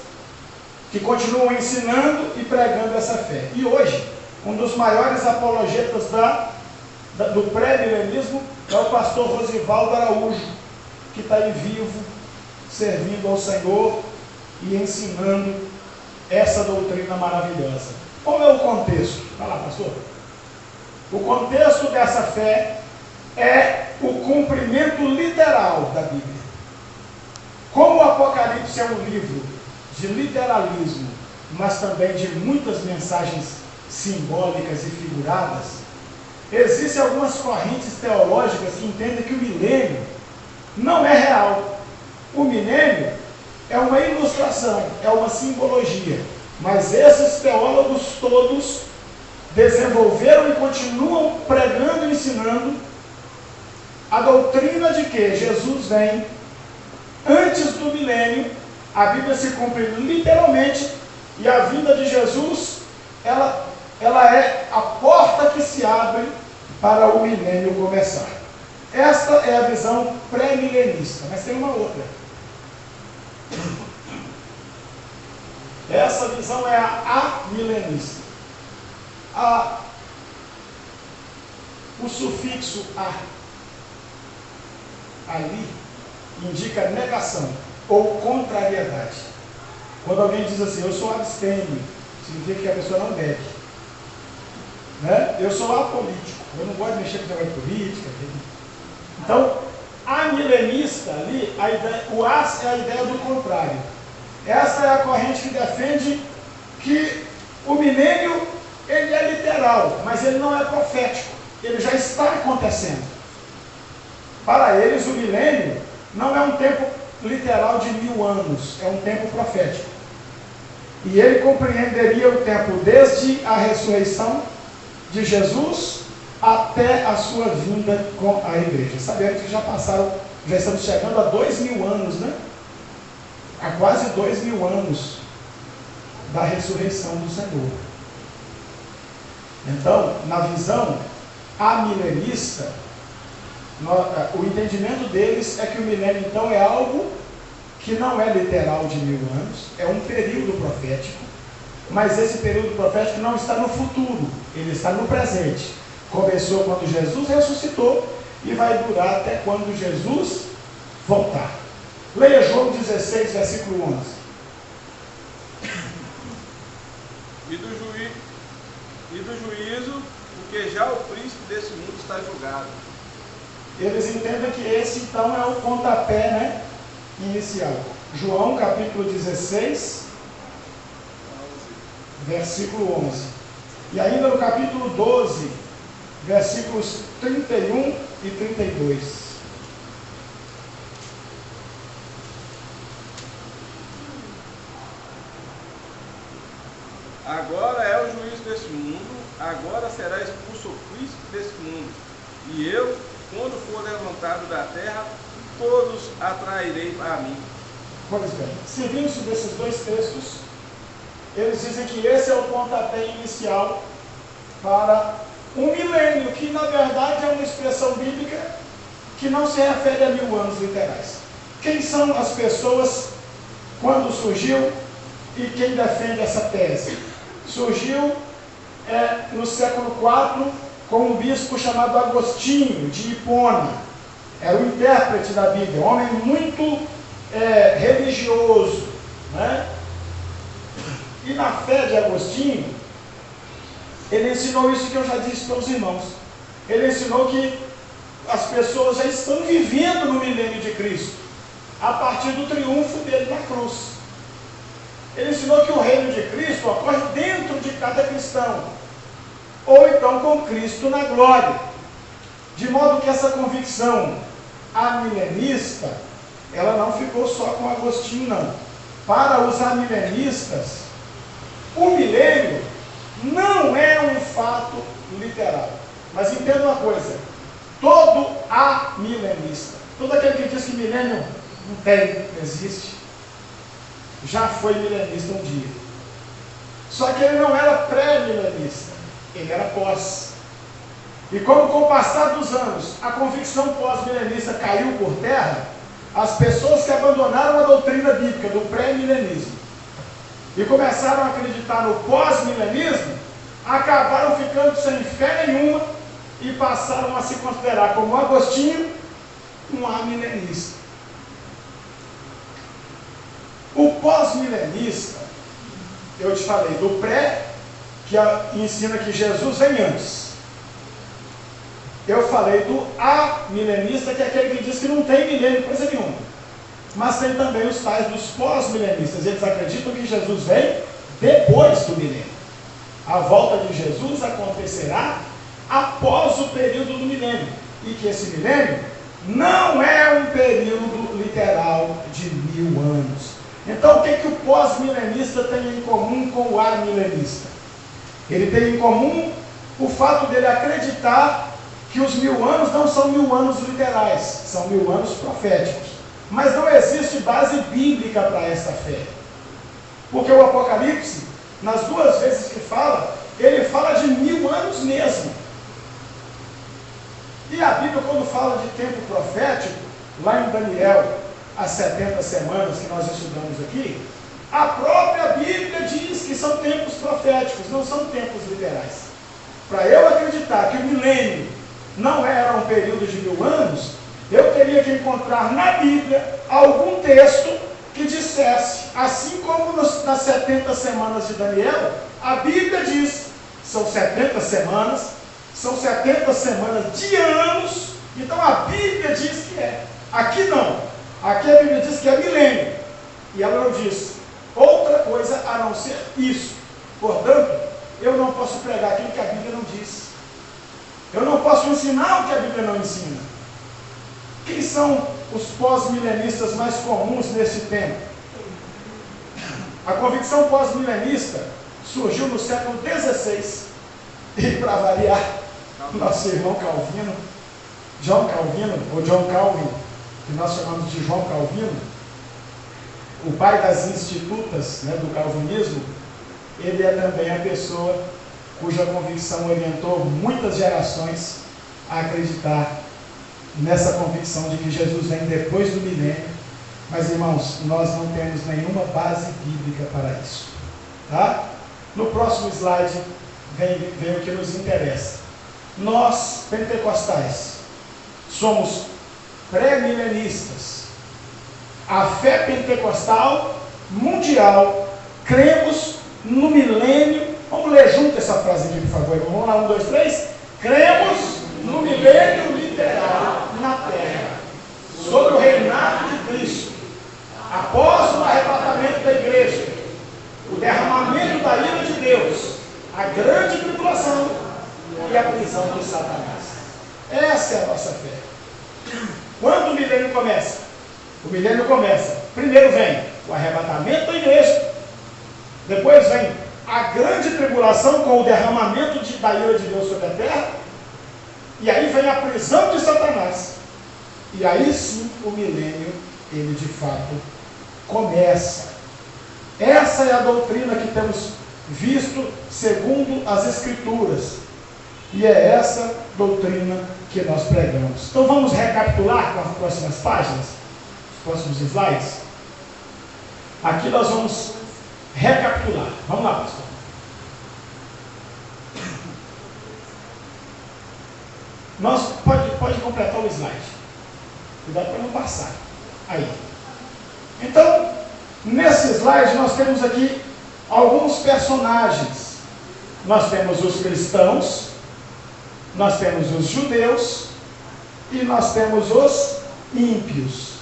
que continuam ensinando e pregando essa fé. E hoje, um dos maiores apologetas do pré-milenismo é o pastor Rosivaldo Araújo, que está aí vivo, servindo ao Senhor e ensinando essa doutrina maravilhosa. Qual é o contexto? Vai lá, pastor. O contexto dessa fé é o cumprimento literal da Bíblia. Como o Apocalipse é um livro de literalismo, mas também de muitas mensagens simbólicas e figuradas, existem algumas correntes teológicas que entendem que o milênio não é real. O milênio é uma ilustração, é uma simbologia. Mas esses teólogos todos desenvolveram e continuam pregando e ensinando a doutrina de que Jesus vem antes do milênio. A Bíblia se cumpre literalmente, e a vinda de Jesus, ela é a porta que se abre para o milênio começar. Esta é a visão pré-milenista, mas tem uma outra. Essa visão é a amilenista. O sufixo a ali indica negação ou contrariedade. Quando alguém diz assim, eu sou abstêmio, significa que a pessoa não bebe. Né? Eu sou apolítico, eu não gosto de mexer com negócio de política. Então, amilenista ali, o as é a ideia do contrário. Essa é a corrente que defende que o milênio ele é literal, mas ele não é profético. Ele já está acontecendo. Para eles, o milênio não é um tempo literal de 1000 anos, é um tempo profético. E ele compreenderia o tempo desde a ressurreição de Jesus até a sua vinda com a igreja. Sabendo que já estamos chegando a 2000 anos, né? Há quase 2000 anos da ressurreição do Senhor. Então, na visão amilenista, o entendimento deles é que o milênio, então, é algo que não é literal de 1000 anos, é um período profético, mas esse período profético não está no futuro, ele está no presente. Começou quando Jesus ressuscitou e vai durar até quando Jesus voltar. Leia João 16, versículo 11. E do juízo, porque já o príncipe desse mundo está julgado. Eles entendem que esse então é o pontapé, né, inicial. João capítulo 16, versículo 11. E ainda no capítulo 12, versículos 31 e 32. Agora é o juízo desse mundo, agora será expulso o príncipe desse mundo. E eu, quando for levantado da terra, todos atrairei a mim. Pois bem, servindo-se desses dois textos, eles dizem que esse é o pontapé inicial para um milênio, que na verdade é uma expressão bíblica que não se refere a 1000 anos literais. Quem são as pessoas, quando surgiu, e quem defende essa tese? Surgiu no século IV com um bispo chamado Agostinho, de Hipona. Era o intérprete da Bíblia, um homem muito religioso, né? E na fé de Agostinho, ele ensinou isso que eu já disse para os irmãos. Ele ensinou que as pessoas já estão vivendo no milênio de Cristo, a partir do triunfo dele na cruz. Ele ensinou que o reino de Cristo ocorre dentro de cada cristão, ou então com Cristo na glória. De modo que essa convicção amilenista, ela não ficou só com Agostinho, não. Para os amilenistas, o milênio não é um fato literal. Mas entenda uma coisa, todo amilenista, todo aquele que diz que milênio não existe, já foi milenista um dia. Só que ele não era pré-milenista, ele era pós. E como com o passar dos anos a convicção pós-milenista caiu por terra, as pessoas que abandonaram a doutrina bíblica do pré-milenismo e começaram a acreditar no pós-milenismo, acabaram ficando sem fé nenhuma e passaram a se considerar como Agostinho um amilenista. O pós-milenista, eu te falei, do pré, que ensina que Jesus vem antes. Eu falei do amilenista, que é aquele que diz que não tem milênio, coisa nenhuma. Mas tem também os tais dos pós-milenistas. Eles acreditam que Jesus vem depois do milênio. A volta de Jesus acontecerá após o período do milênio. E que esse milênio não é um período literal de 1000 anos. Então, o que o pós-milenista tem em comum com o amilenista? Ele tem em comum o fato dele acreditar que os 1000 anos não são 1000 anos literais, são 1000 anos proféticos. Mas não existe base bíblica para essa fé. Porque o Apocalipse, nas 2 vezes que fala, ele fala de 1000 anos mesmo. E a Bíblia, quando fala de tempo profético, lá em Daniel, as 70 semanas que nós estudamos aqui, a própria Bíblia diz que são tempos proféticos, não são tempos literais. Para eu acreditar que o milênio não era um período de 1000 anos, eu teria que encontrar na Bíblia algum texto que dissesse, assim como nas 70 semanas de Daniel, a Bíblia diz, são 70 semanas, são 70 semanas de anos, então a Bíblia diz que é. Aqui não. Aqui a Bíblia diz que é milênio. E ela não diz outra coisa a não ser isso. Portanto, eu não posso pregar aquilo que a Bíblia não diz. Eu não posso ensinar o que a Bíblia não ensina. Quem são os pós-milenistas mais comuns nesse tempo? A convicção pós-milenista surgiu no século XVI. E para variar, nosso irmão Calvino, John Calvino, ou John Calvin, que nós chamamos de João Calvino, o pai das institutas, né, do calvinismo, ele é também a pessoa cuja convicção orientou muitas gerações a acreditar nessa convicção de que Jesus vem depois do milênio. Mas, irmãos, nós não temos nenhuma base bíblica para isso. Tá? No próximo slide vem o que nos interessa. Nós, pentecostais, somos pré-milenistas. A fé pentecostal mundial, cremos no milênio. Vamos ler junto essa frase aqui, por favor. Vamos lá, 1, 2, 3. Cremos no milênio literal na terra, sobre o reinado de Cristo, após o arrebatamento da igreja, o derramamento da ira de Deus, a grande tribulação e a prisão de Satanás. Essa é a nossa fé. Quando o milênio começa? O milênio começa. Primeiro vem o arrebatamento da igreja. Depois vem a grande tribulação com o derramamento da ira de Deus sobre a terra. E aí vem a prisão de Satanás. E aí sim o milênio, ele de fato começa. Essa é a doutrina que temos visto segundo as Escrituras. E é essa doutrina que nós pregamos. Então vamos recapitular com as próximas páginas, os próximos slides. Aqui nós vamos recapitular. Vamos lá, pastor. Pode completar o slide. Cuidado para não passar. Aí. Então, nesse slide nós temos aqui alguns personagens. Nós temos os cristãos, nós temos os judeus e nós temos os ímpios.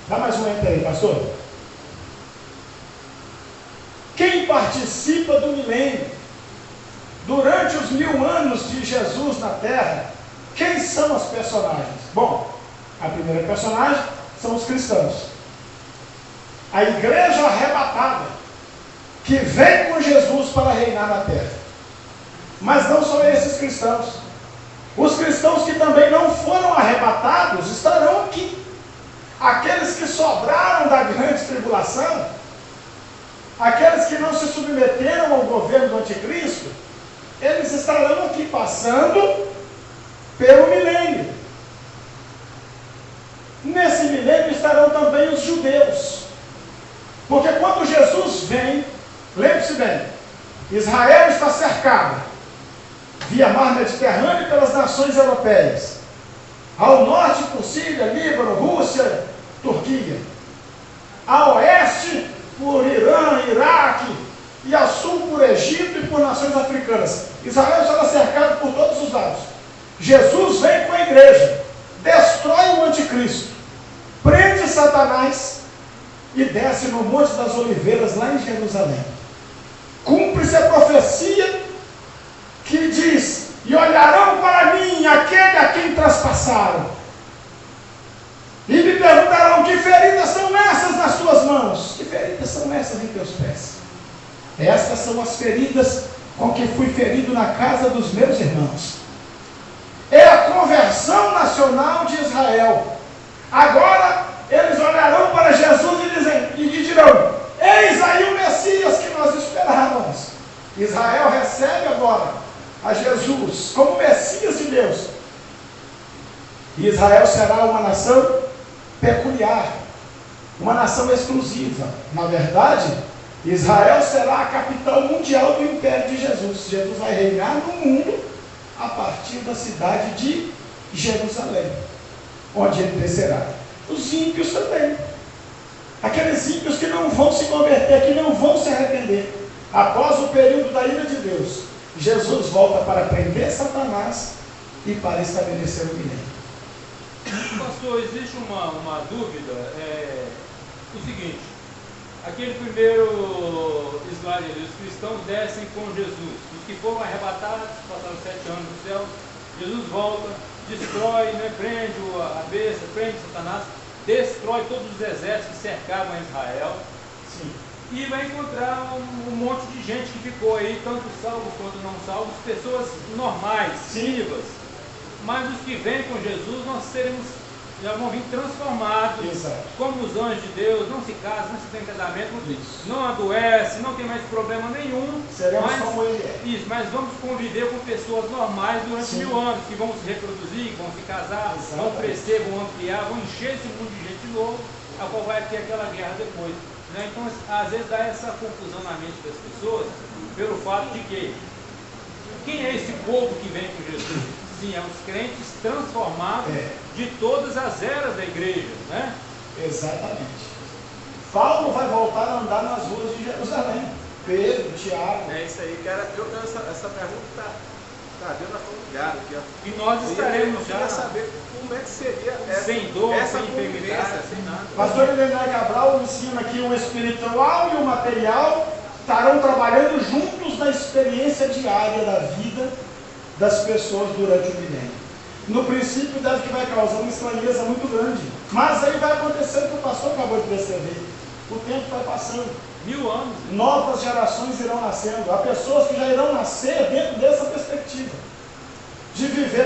Dá mais um enter aí, pastor. Quem participa do milênio? Durante os 1000 anos de Jesus na terra, quem são os personagens? Bom, a primeira personagem são os cristãos. A igreja arrebatada, que vem com Jesus para reinar na terra. Mas não são esses cristãos. Os cristãos que também não foram arrebatados estarão aqui. Aqueles que sobraram da grande tribulação, aqueles que não se submeteram ao governo do anticristo, eles estarão aqui passando pelo milênio. Nesse milênio estarão também os judeus. Porque quando Jesus vem, lembre-se bem, Israel está cercado via mar Mediterrâneo pelas nações europeias. Ao norte por Síria, Líbano, Rússia, Turquia. A oeste por Irã, Iraque. E a sul por Egito e por nações africanas. Israel estava cercado por todos os lados. Jesus vem com a igreja, destrói o anticristo, prende Satanás e desce no Monte das Oliveiras, lá em Jerusalém. Cumpre-se a profecia que diz: e olharão para mim aquele a quem traspassaram, e me perguntarão: que feridas são essas nas tuas mãos? Que feridas são essas em teus pés? Estas são as feridas com que fui ferido na casa dos meus irmãos. É a conversão nacional de Israel. Agora eles olharão para Jesus e dirão: eis aí o Messias que nós esperávamos. Israel recebe agora a Jesus como Messias de Deus. E Israel será uma nação peculiar, uma nação exclusiva. Na verdade, Israel será a capital mundial do império de Jesus. Jesus vai reinar no mundo a partir da cidade de Jerusalém, onde ele descerá. Os ímpios também. Aqueles ímpios que não vão se converter, que não vão se arrepender. Após o período da ira de Deus, Jesus volta para prender Satanás e para estabelecer o milênio. Pastor, existe uma dúvida. O seguinte: aquele primeiro slide ali, os cristãos descem com Jesus. Os que foram arrebatados, passaram 7 anos no céu, Jesus volta, destrói, prende a besta, prende Satanás, destrói todos os exércitos que cercavam Israel. Sim. E vai encontrar um monte de gente que ficou aí, tanto salvos quanto não salvos, pessoas normais, vivas. Mas os que vêm com Jesus, nós seremos Já vão vir transformados. Exato. Como os anjos de Deus, não se casam, não se tem casamento, Isso. não adoece, não tem mais problema nenhum. Seremos como ele é. Isso, mas vamos conviver com pessoas normais durante Sim. 1000 anos, que vão se reproduzir, vão se casar, Exatamente. vão crescer, vão ampliar, vão encher esse mundo de gente novo, a qual vai ter aquela guerra depois. Né? Então, às vezes dá essa confusão na mente das pessoas, pelo fato de que quem é esse povo que vem com Jesus? Sim, é os crentes transformados de todas as eras da igreja, né? Exatamente. Paulo vai voltar a andar nas ruas de Jerusalém. Pedro, Tiago. É isso aí, cara. Essa pergunta tá dentro da familiar aqui, ó. E nós estaremos Eu já queria saber como é que seria sem dor, essa sem enfermidade, convivência. sem nada. Pastor Elenor Cabral ensina que o espiritual e o material estarão trabalhando juntos na experiência diária da vida das pessoas durante o milênio. No princípio deve que vai causar uma estranheza muito grande, mas aí vai acontecer o que o pastor acabou de descrever. O tempo vai passando, 1000 anos. novas gerações irão nascendo, há pessoas que já irão nascer dentro dessa perspectiva, de viver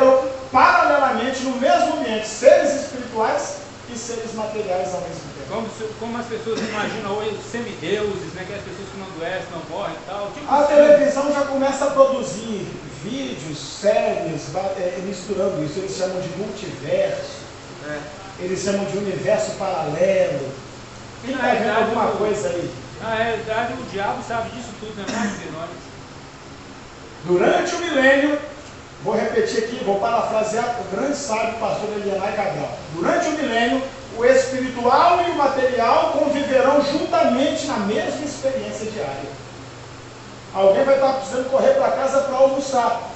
paralelamente no mesmo ambiente, seres espirituais e seres materiais ao mesmo tempo. Como as pessoas imaginam hoje os semideuses, né? Que as pessoas que não adoecem, não morrem e tal. Tipo A televisão já começa a produzir vídeos, séries, misturando isso. Eles chamam de multiverso, eles chamam de universo paralelo. Quem está vendo alguma coisa aí? Na realidade, o diabo sabe disso tudo, né? Mais que nós. Durante o milênio, vou repetir aqui, vou parafrasear o grande sábio pastor Elianai Cabral. Durante o milênio, o espiritual e o material conviverão juntamente na mesma experiência diária. Alguém vai estar precisando correr para casa para almoçar,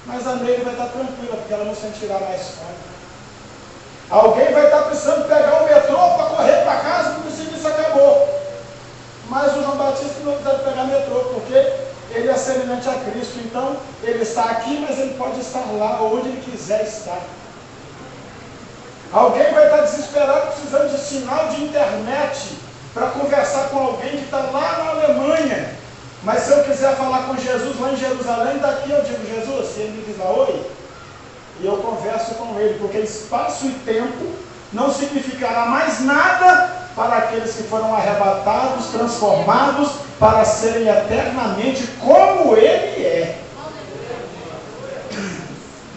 mas a Neide vai estar tranquila, porque ela não sentirá mais fome. Alguém vai estar precisando pegar o metrô para correr para casa, porque o serviço acabou. Mas o João Batista não deve pegar metrô, porque ele é semelhante a Cristo. Então, ele está aqui, mas ele pode estar lá, onde ele quiser estar. Alguém vai estar desesperado, precisando de sinal de internet, para conversar com alguém que está lá na Alemanha. Mas se eu quiser falar com Jesus lá em Jerusalém, daqui eu digo, Jesus, se ele me diz oi, e eu converso com ele, porque espaço e tempo não significará mais nada para aqueles que foram arrebatados, transformados, para serem eternamente como ele é.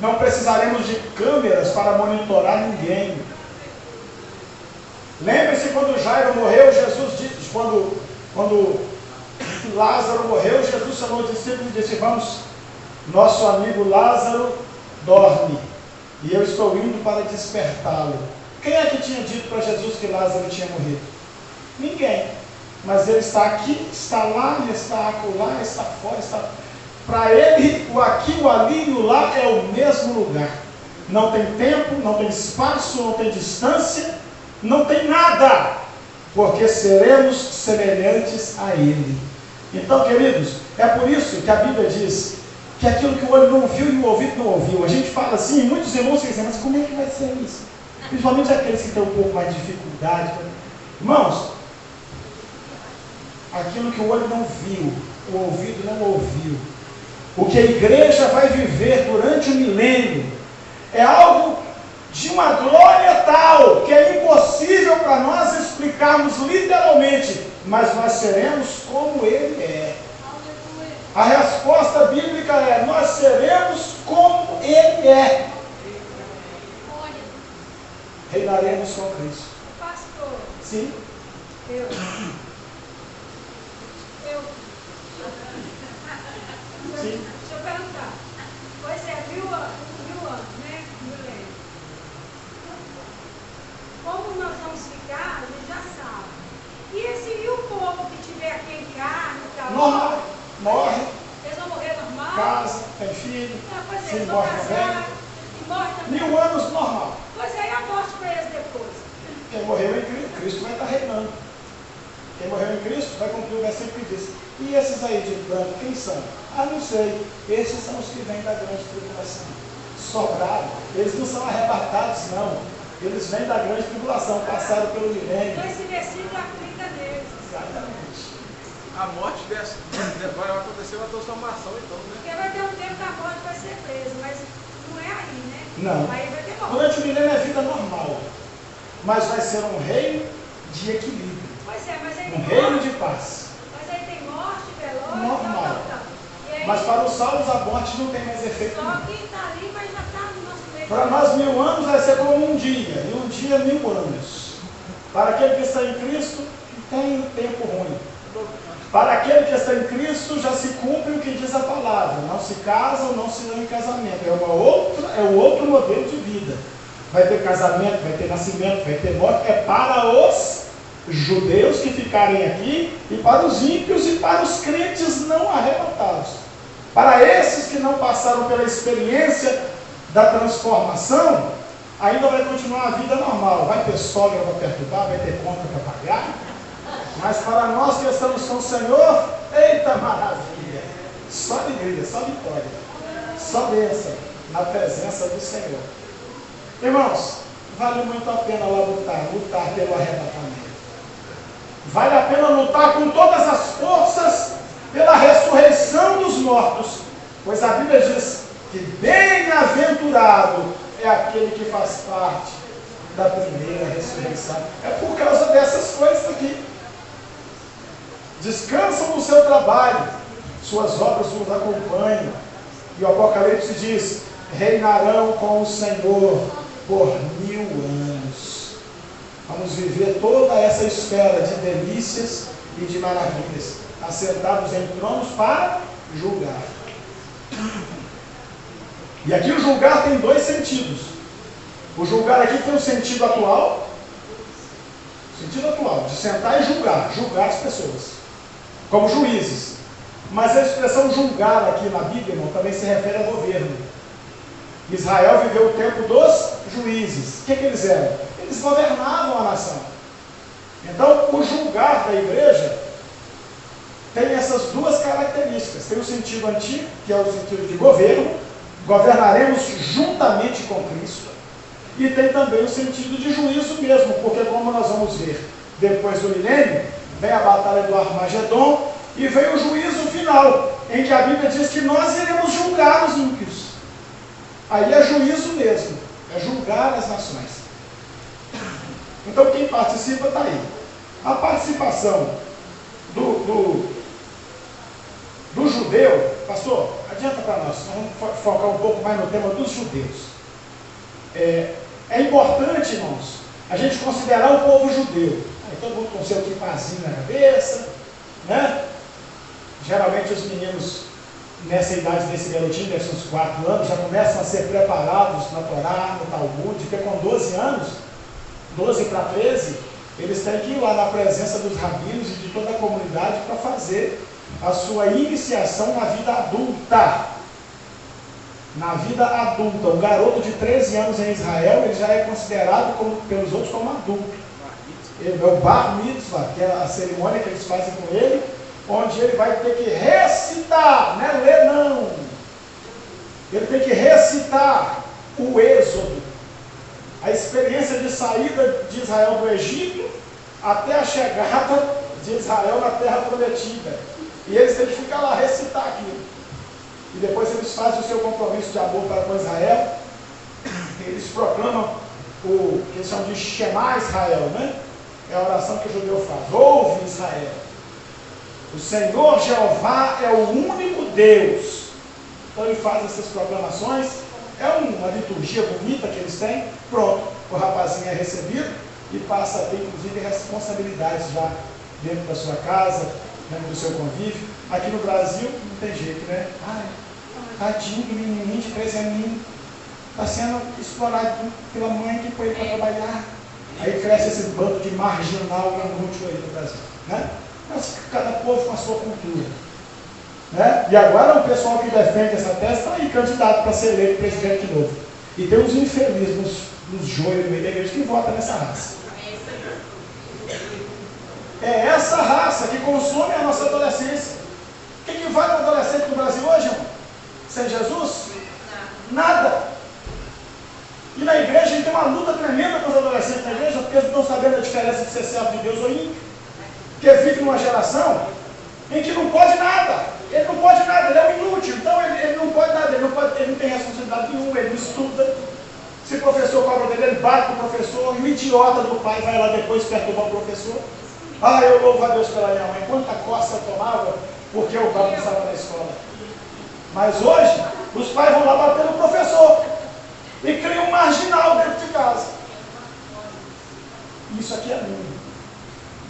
Não precisaremos de câmeras para monitorar ninguém. Lembre-se quando Jairo morreu, Jesus disse, quando Lázaro morreu, Jesus chamou os discípulos e disse, vamos, nosso amigo Lázaro dorme, e eu estou indo para despertá-lo. Quem é que tinha dito para Jesus que Lázaro tinha morrido? Ninguém. Mas ele está aqui, está lá, está acolá, está fora, está... Para ele, o aqui, o ali e o lá é o mesmo lugar. Não tem tempo, não tem espaço, não tem distância, não tem nada, porque seremos semelhantes a ele. Então, queridos, é por isso que a Bíblia diz que aquilo que o olho não viu e o ouvido não ouviu. A gente fala assim, muitos irmãos dizem, mas como é que vai ser isso? Principalmente aqueles que têm um pouco mais de dificuldade. Irmãos, aquilo que o olho não viu, o ouvido não ouviu, o que a igreja vai viver durante o milênio, é algo de uma glória tal, que é impossível para nós explicarmos literalmente, mas nós seremos como ele é. A resposta bíblica é, nós seremos como ele é. Reinaremos com Cristo. Pastor, Sim? eu Sim. deixa eu perguntar. Pois é, 1000 anos, né? Milênio. Como nós vamos ficar, a gente já sabe. E o povo que tiver aqui em carne e tal? Normal. Morre, Eles vão morrer normal? casa, tem filho, Pois é, se eles vão morre casar também. e morre também. 1000 anos normal. Pois é, e a morte para eles depois? Quem morreu em Cristo, Cristo vai estar reinando. Quem morreu em Cristo vai cumprir o versículo que diz. E esses aí de branco, quem são? Ah, não sei. Esses são os que vêm da grande tribulação. Sobraram. Eles não são arrebatados, não. Eles vêm da grande tribulação, passaram pelo milênio. Então esse versículo aplica neles. Exatamente. a morte vai acontecer uma transformação, então, né? Porque vai ter um tempo que a morte vai ser presa, mas não é aí, né? Não. Aí vai ter morte. Durante o milênio é vida normal, mas vai ser um reino de equilíbrio, Pois é, mas aí um tem reino morte. de paz. Mas aí tem morte, velório, Normal. tal. E aí, Mas para os salvos a morte não tem mais efeito só nenhum. que está ali, mas já está no nosso meio. Para nós 1000 anos vai ser como um dia, e um dia 1000 anos. Para aquele que está em Cristo, tem tempo ruim. Para aquele que está em Cristo, já se cumpre o que diz a palavra. Não se casam, não se dão em casamento. É o outro modelo de vida. Vai ter casamento, vai ter nascimento, vai ter morte. É para os judeus que ficarem aqui, e para os ímpios e para os crentes não arrebatados. Para esses que não passaram pela experiência da transformação, ainda vai continuar a vida normal. Vai ter sogra para perturbar, vai ter conta para pagar. Mas para nós que estamos com o Senhor, eita maravilha! Só alegria, só vitória, só bênção na presença do Senhor. Irmãos, vale muito a pena lá lutar pelo arrebatamento. Vale a pena lutar com todas as forças pela ressurreição dos mortos, pois a Bíblia diz que bem-aventurado é aquele que faz parte da primeira ressurreição. É por causa dessas coisas aqui. Descansam no seu trabalho, suas obras os acompanham. E o Apocalipse diz: reinarão com o Senhor por 1000 anos. Vamos viver toda essa esfera de delícias e de maravilhas, assentados em tronos para julgar. E aqui o julgar tem dois sentidos. O julgar aqui tem o sentido atual, de sentar e julgar as pessoas, como juízes. Mas a expressão julgar aqui na Bíblia, irmão, também se refere a governo. Israel viveu o tempo dos juízes. O que eles eram? Eles governavam a nação. Então, o julgar da igreja tem essas duas características. Tem o sentido antigo, que é o sentido de governo, governaremos juntamente com Cristo. E tem também o sentido de juízo mesmo, porque como nós vamos ver, depois do milênio, vem a batalha do Armagedon e vem o juízo final, em que a Bíblia diz que nós iremos julgar os ímpios. Aí é juízo mesmo, é julgar as nações. Então quem participa está aí. A participação do judeu, pastor, adianta para nós vamos focar um pouco mais no tema dos judeus. É importante, irmãos, a gente considerar o povo judeu. Aí todo mundo com seu kipazinho na cabeça, né? Geralmente os meninos nessa idade desse garotinho, desses uns 4 anos, já começam a ser preparados na Torá, no Talmud, porque com 12 anos, 12 para 13, eles têm que ir lá na presença dos rabinos e de toda a comunidade para fazer a sua iniciação na vida adulta. Na vida adulta, um garoto de 13 anos em Israel, ele já é considerado pelos outros como adulto. Ele é o Bar Mitzvah, que é a cerimônia que eles fazem com ele, onde ele vai ter que recitar, não é ler não. Ele tem que recitar o Êxodo, a experiência de saída de Israel do Egito até a chegada de Israel na Terra Prometida. E eles têm que ficar lá, recitar aquilo. E depois eles fazem o seu compromisso de amor para com Israel. Eles proclamam o que eles chamam de Shema Israel, né? É a oração que o judeu faz. Ouve Israel. O Senhor Jeová é o único Deus. Então ele faz essas proclamações. É uma liturgia bonita que eles têm. Pronto, o rapazinho é recebido e passa a ter inclusive responsabilidades já dentro da sua casa, dentro do seu convívio. Aqui no Brasil não tem jeito, né? Ai, tadinho do menininho de 13 aninhos, está sendo explorado pela mãe que foi para trabalhar. Aí cresce esse bando de marginal inútil aí no Brasil, né? Mas cada povo com a sua cultura, né? E agora o pessoal que defende essa tese está aí candidato para ser eleito presidente de novo. E tem uns infelizes nos joelhos no meio da igreja que votam nessa raça. É essa raça que consome a nossa adolescência. O que vale um adolescente no Brasil hoje, irmão? Sem Jesus? Nada. E na igreja a gente tem uma luta tremenda com os adolescentes na igreja, porque eles não estão sabendo a diferença de ser servo de Deus ou ímpio. Porque vive numa geração em que não pode nada. Ele não pode nada, ele é um inútil, então ele não pode nada, ele não tem responsabilidade nenhuma, ele não estuda. Se o professor cobra dele, ele bate o professor, e o idiota do pai vai lá depois perturbar o professor. Ah, eu louvo a Deus pela minha mãe, quanta costa tomava porque o pai não estava na escola. Mas hoje, os pais vão lá bater no professor e criam um marginal dentro de casa. Isso aqui é mundo.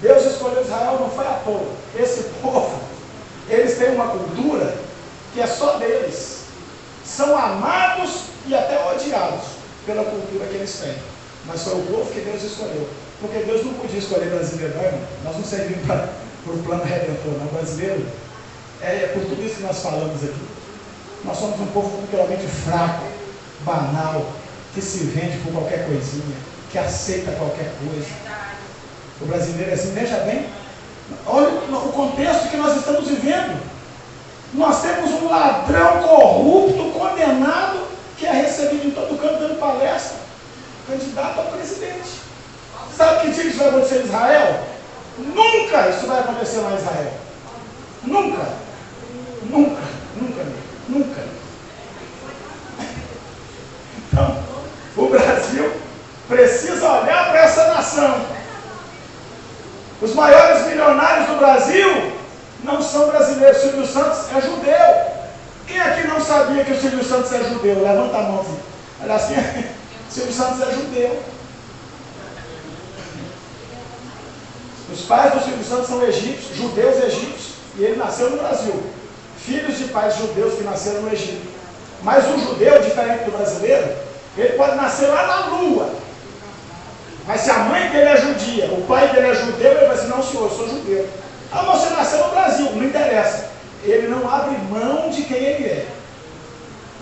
Deus escolheu Israel, não foi à toa. Esse povo, eles têm uma cultura que é só deles. São amados e até odiados pela cultura que eles têm. Mas foi o povo que Deus escolheu. Porque Deus não podia escolher brasileiro, não, irmão. Nós não servimos para o plano redentor, não. Brasileiro é por tudo isso que nós falamos aqui. Nós somos um povo culturalmente fraco, banal, que se vende por qualquer coisinha, que aceita qualquer coisa. O brasileiro é assim, veja bem, olha o contexto que nós estamos vivendo. Nós temos um ladrão corrupto, condenado, que é recebido em todo canto dando palestra, candidato a presidente. Sabe que dia isso vai acontecer em Israel? Nunca isso vai acontecer lá em Israel. Nunca. Nunca. Nunca mesmo. Nunca. Então, o Brasil precisa olhar para essa nação. Os maiores milionários do Brasil não são brasileiros. Silvio Santos é judeu. Quem aqui não sabia que o Silvio Santos é judeu? Levanta a mão assim. Olha assim, Silvio Santos é judeu. Os pais do Silvio Santos são egípcios, judeus egípcios, e ele nasceu no Brasil. Filhos de pais judeus que nasceram no Egito. Mas o judeu, diferente do brasileiro, ele pode nascer lá na lua. Mas se a mãe dele é judia, o pai dele é judeu, ele vai dizer, não senhor, eu sou judeu. Ah, você nasceu no Brasil, não interessa. Ele não abre mão de quem ele é.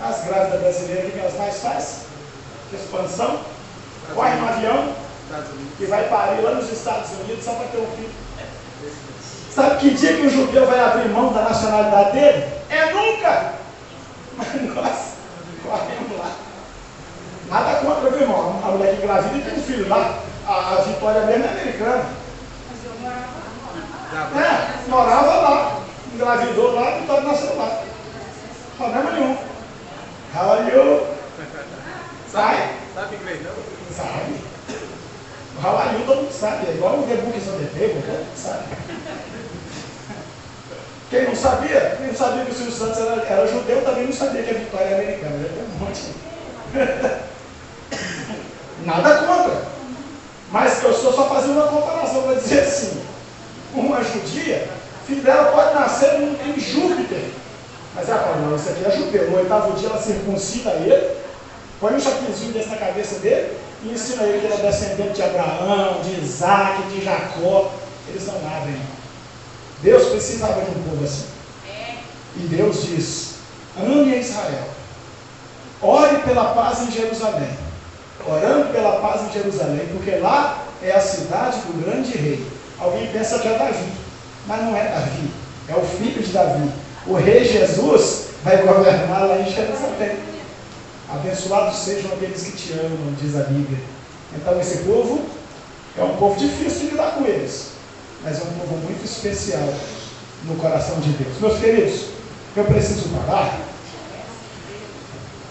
As grávidas brasileiras, o que elas mais fazem? Expansão, corre no avião e vai parir lá nos Estados Unidos só para ter um filho. Sabe que dia que o judeu vai abrir mão da nacionalidade dele? É nunca! Mas nós corremos lá. Nada contra, meu irmão. A mulher que engravida e tem um filho lá. A Vitória mesmo é americana. Morava lá. Engravidou lá, a Vitória nasceu lá. Problema nenhum. How are you? Sabe inglês não? Sabe. O how are you todo mundo sabe. É igual o The Book is on the Table, todo mundo sabe. Quem não sabia que o Silvio Santos era judeu, também não sabia que a Vitória era americana. Já tem um monte. Nada contra. Mas eu estou só fazendo uma comparação para dizer assim: uma judia, filho dela pode nascer em Júpiter. Mas ela fala, não, isso aqui é judeu. No 8º dia ela circuncida ele, põe um chapéuzinho desse na cabeça dele e ensina ele que ele é descendente de Abraão, de Isaac, de Jacó. Eles não abrem. Deus precisava de um povo assim. E Deus diz: ame a Israel, ore pela paz em Jerusalém. Orando pela paz em Jerusalém, porque lá é a cidade do grande rei. Alguém pensa que é Davi, mas não é Davi, é o filho de Davi. O rei Jesus vai governar lá em Jerusalém. Abençoados sejam aqueles que te amam, diz a Bíblia. Então esse povo é um povo difícil de lidar com eles, mas é um povo muito especial no coração de Deus. Meus queridos, eu preciso parar.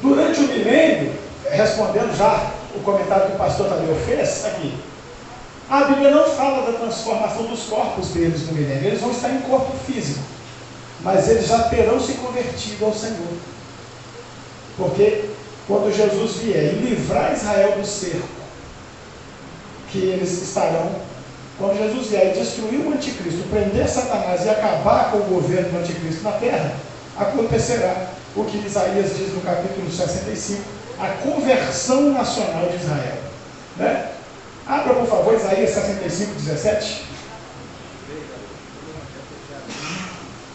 Durante o milênio, respondendo já o comentário que o pastor Tadeu fez aqui, a Bíblia não fala da transformação dos corpos deles no milênio. Eles vão estar em corpo físico, mas eles já terão se convertido ao Senhor. Porque quando Jesus vier e livrar Israel do cerco, que eles estarão, quando Jesus vier e destruir o anticristo, prender Satanás e acabar com o governo do anticristo na terra, acontecerá o que Isaías diz no capítulo 65, a conversão nacional de Israel. Né? Abra, por favor, Isaías 65, 17.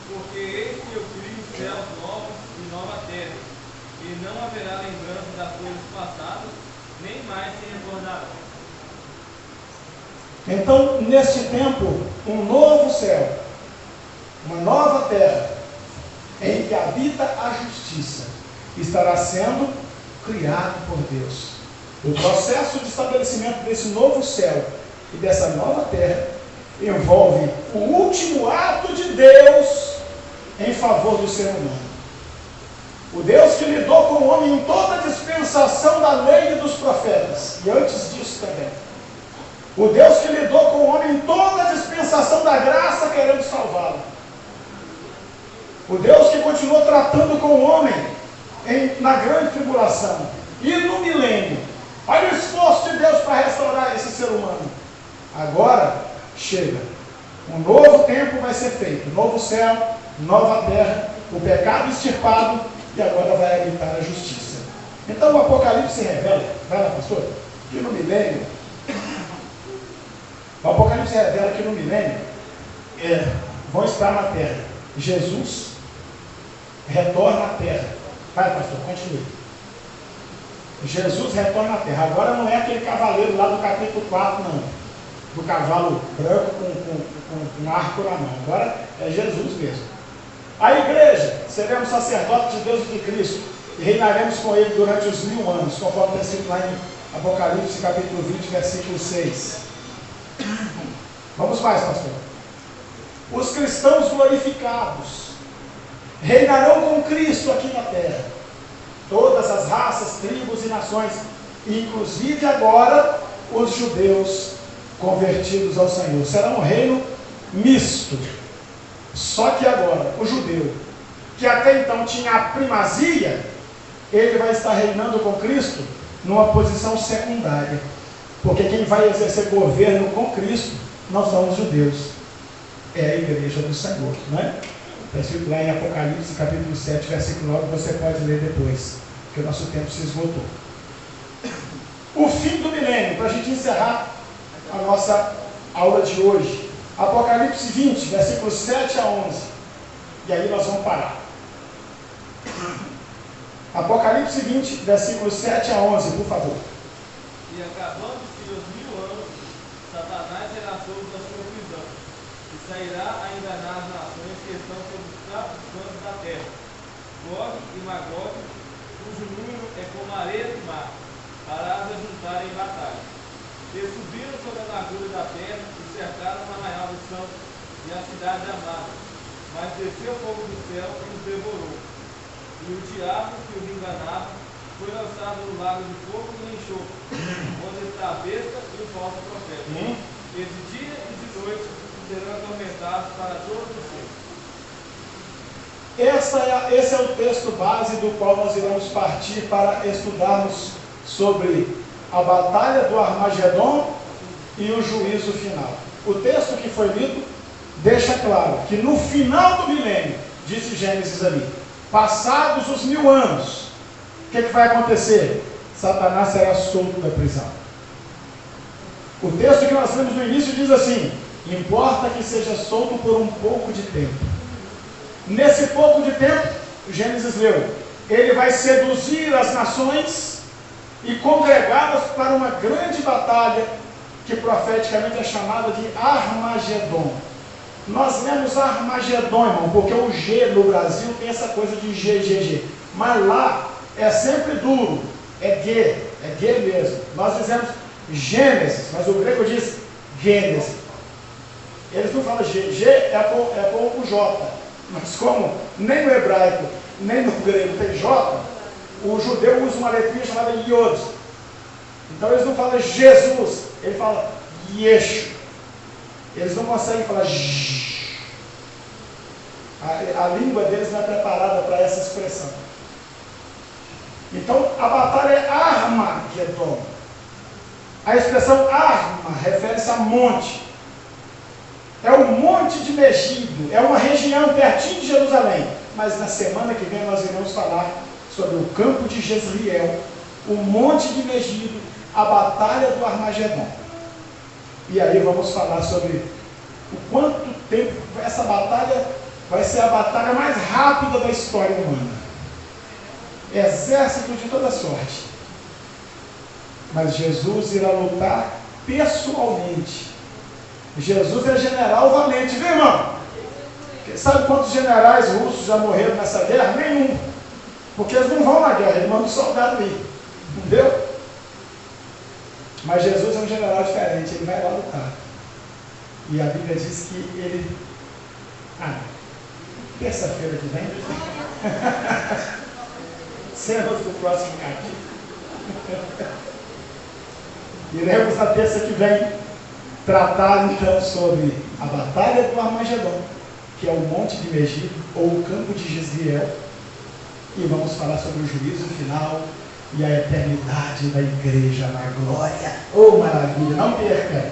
Porque eis que eu crio céus novos e nova terra, e não haverá lembrança das coisas passadas, nem mais se recordarão. Então, neste tempo, um novo céu, uma nova terra, em que habita a justiça, estará sendo criado por Deus. O processo de estabelecimento desse novo céu e dessa nova terra envolve o último ato de Deus em favor do ser humano. O Deus que lidou com o homem em toda a dispensação da lei e dos profetas, e antes disso também. O Deus que lidou com o homem em toda a dispensação da graça, querendo salvá-lo. O Deus que continuou tratando com o homem na grande tribulação. E no milênio. Olha o esforço de Deus para restaurar esse ser humano. Agora, chega. Um novo tempo vai ser feito. Novo céu, nova terra, o pecado extirpado, e agora vai habitar a justiça. Então o Apocalipse revela, vai lá, pastor, que no milênio, o Apocalipse revela que no milênio vão estar na terra. Jesus retorna à terra. Vai, pastor, continue. Jesus retorna à terra. Agora não é aquele cavaleiro lá do capítulo 4, não. Do cavalo branco com um arco na mão. Agora é Jesus mesmo. A igreja, seremos sacerdotes de Deus e de Cristo, e reinaremos com ele durante os 1000 anos, conforme está escrito lá em Apocalipse, capítulo 20, versículo 6. Vamos mais, pastor. Os cristãos glorificados reinarão com Cristo aqui na terra. Todas as raças, tribos e nações, inclusive agora os judeus convertidos ao Senhor. Será um reino misto. Só que agora, o judeu, que até então tinha a primazia, ele vai estar reinando com Cristo numa posição secundária. Porque quem vai exercer governo com Cristo não são os judeus. É a igreja do Senhor, não é? Está escrito lá em Apocalipse, capítulo 7, versículo 9, você pode ler depois, porque o nosso tempo se esgotou. O fim do milênio, para a gente encerrar a nossa aula de hoje. Apocalipse 20, versículos 7 a 11. E aí nós vamos parar. Apocalipse 20, versículos 7 a 11, por favor. E acabando-se os 1000 anos, Satanás será solto da sua prisão, e sairá a enganar as nações que estão sobre os 4 cantos da terra, Gog e Magog, cujo número é como a areia do mar, para as ajuntarem em batalha. Eles subiram sobre a largura da terra e cercaram o arraial do santo e a cidade amada, mas desceu fogo do céu e os devorou. E o diabo que os enganava foi lançado no lago de fogo e enxofre, onde está a besta e o falso profeta. E de dia e de noite serão atormentados para todos os sempre. Esse é o texto base do qual nós iremos partir para estudarmos sobre a batalha do Armagedon e o juízo final. O texto que foi lido deixa claro que no final do milênio, disse Gênesis ali, passados os 1000 anos, o que vai acontecer? Satanás será solto da prisão. O texto que nós lemos no início diz assim: importa que seja solto por um pouco de tempo. Nesse pouco de tempo, Gênesis leu, ele vai seduzir as nações e congregá-las para uma grande batalha que profeticamente é chamada de Armagedon. Nós lemos Armagedon, irmão, porque o G no Brasil tem essa coisa de GGG, mas lá é sempre duro, é G mesmo. Nós dizemos Gênesis, mas o grego diz Gênesis. Eles não falam G, G é com o J, mas como nem no hebraico, nem no grego tem J, o judeu usa uma letrinha chamada Yod. Então eles não falam Jesus, ele fala Yeshu. Eles não conseguem falar J. A língua deles não é preparada para essa expressão. Então a batalha é Armagedon. A expressão arma refere-se a monte. É o monte de Megido, é uma região pertinho de Jerusalém. Mas na semana que vem nós iremos falar sobre o campo de Jezreel, o monte de Megido, a batalha do Armagedon. E aí vamos falar sobre o quanto tempo essa batalha vai ser a batalha mais rápida da história humana. Exército de toda sorte. Mas Jesus irá lutar pessoalmente. Jesus é general valente, viu, irmão? Sabe quantos generais russos já morreram nessa guerra? Nenhum. Porque eles não vão na guerra, ele manda um soldado ir. Entendeu? Mas Jesus é um general diferente, ele vai lá lutar. E a Bíblia diz que ele... terça-feira que vem, cenas do próximo capítulo. Iremos na terça que vem tratar então sobre a batalha do Armagedon, que é o Monte de Megido, ou o campo de Jezreel, e vamos falar sobre o juízo final e a eternidade da igreja na glória. Oh, maravilha! Não perca!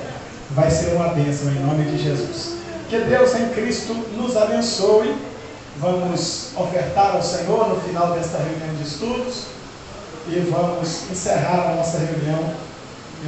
Vai ser uma bênção em nome de Jesus. Que Deus em Cristo nos abençoe. Vamos ofertar ao Senhor no final desta reunião de estudos e vamos encerrar a nossa reunião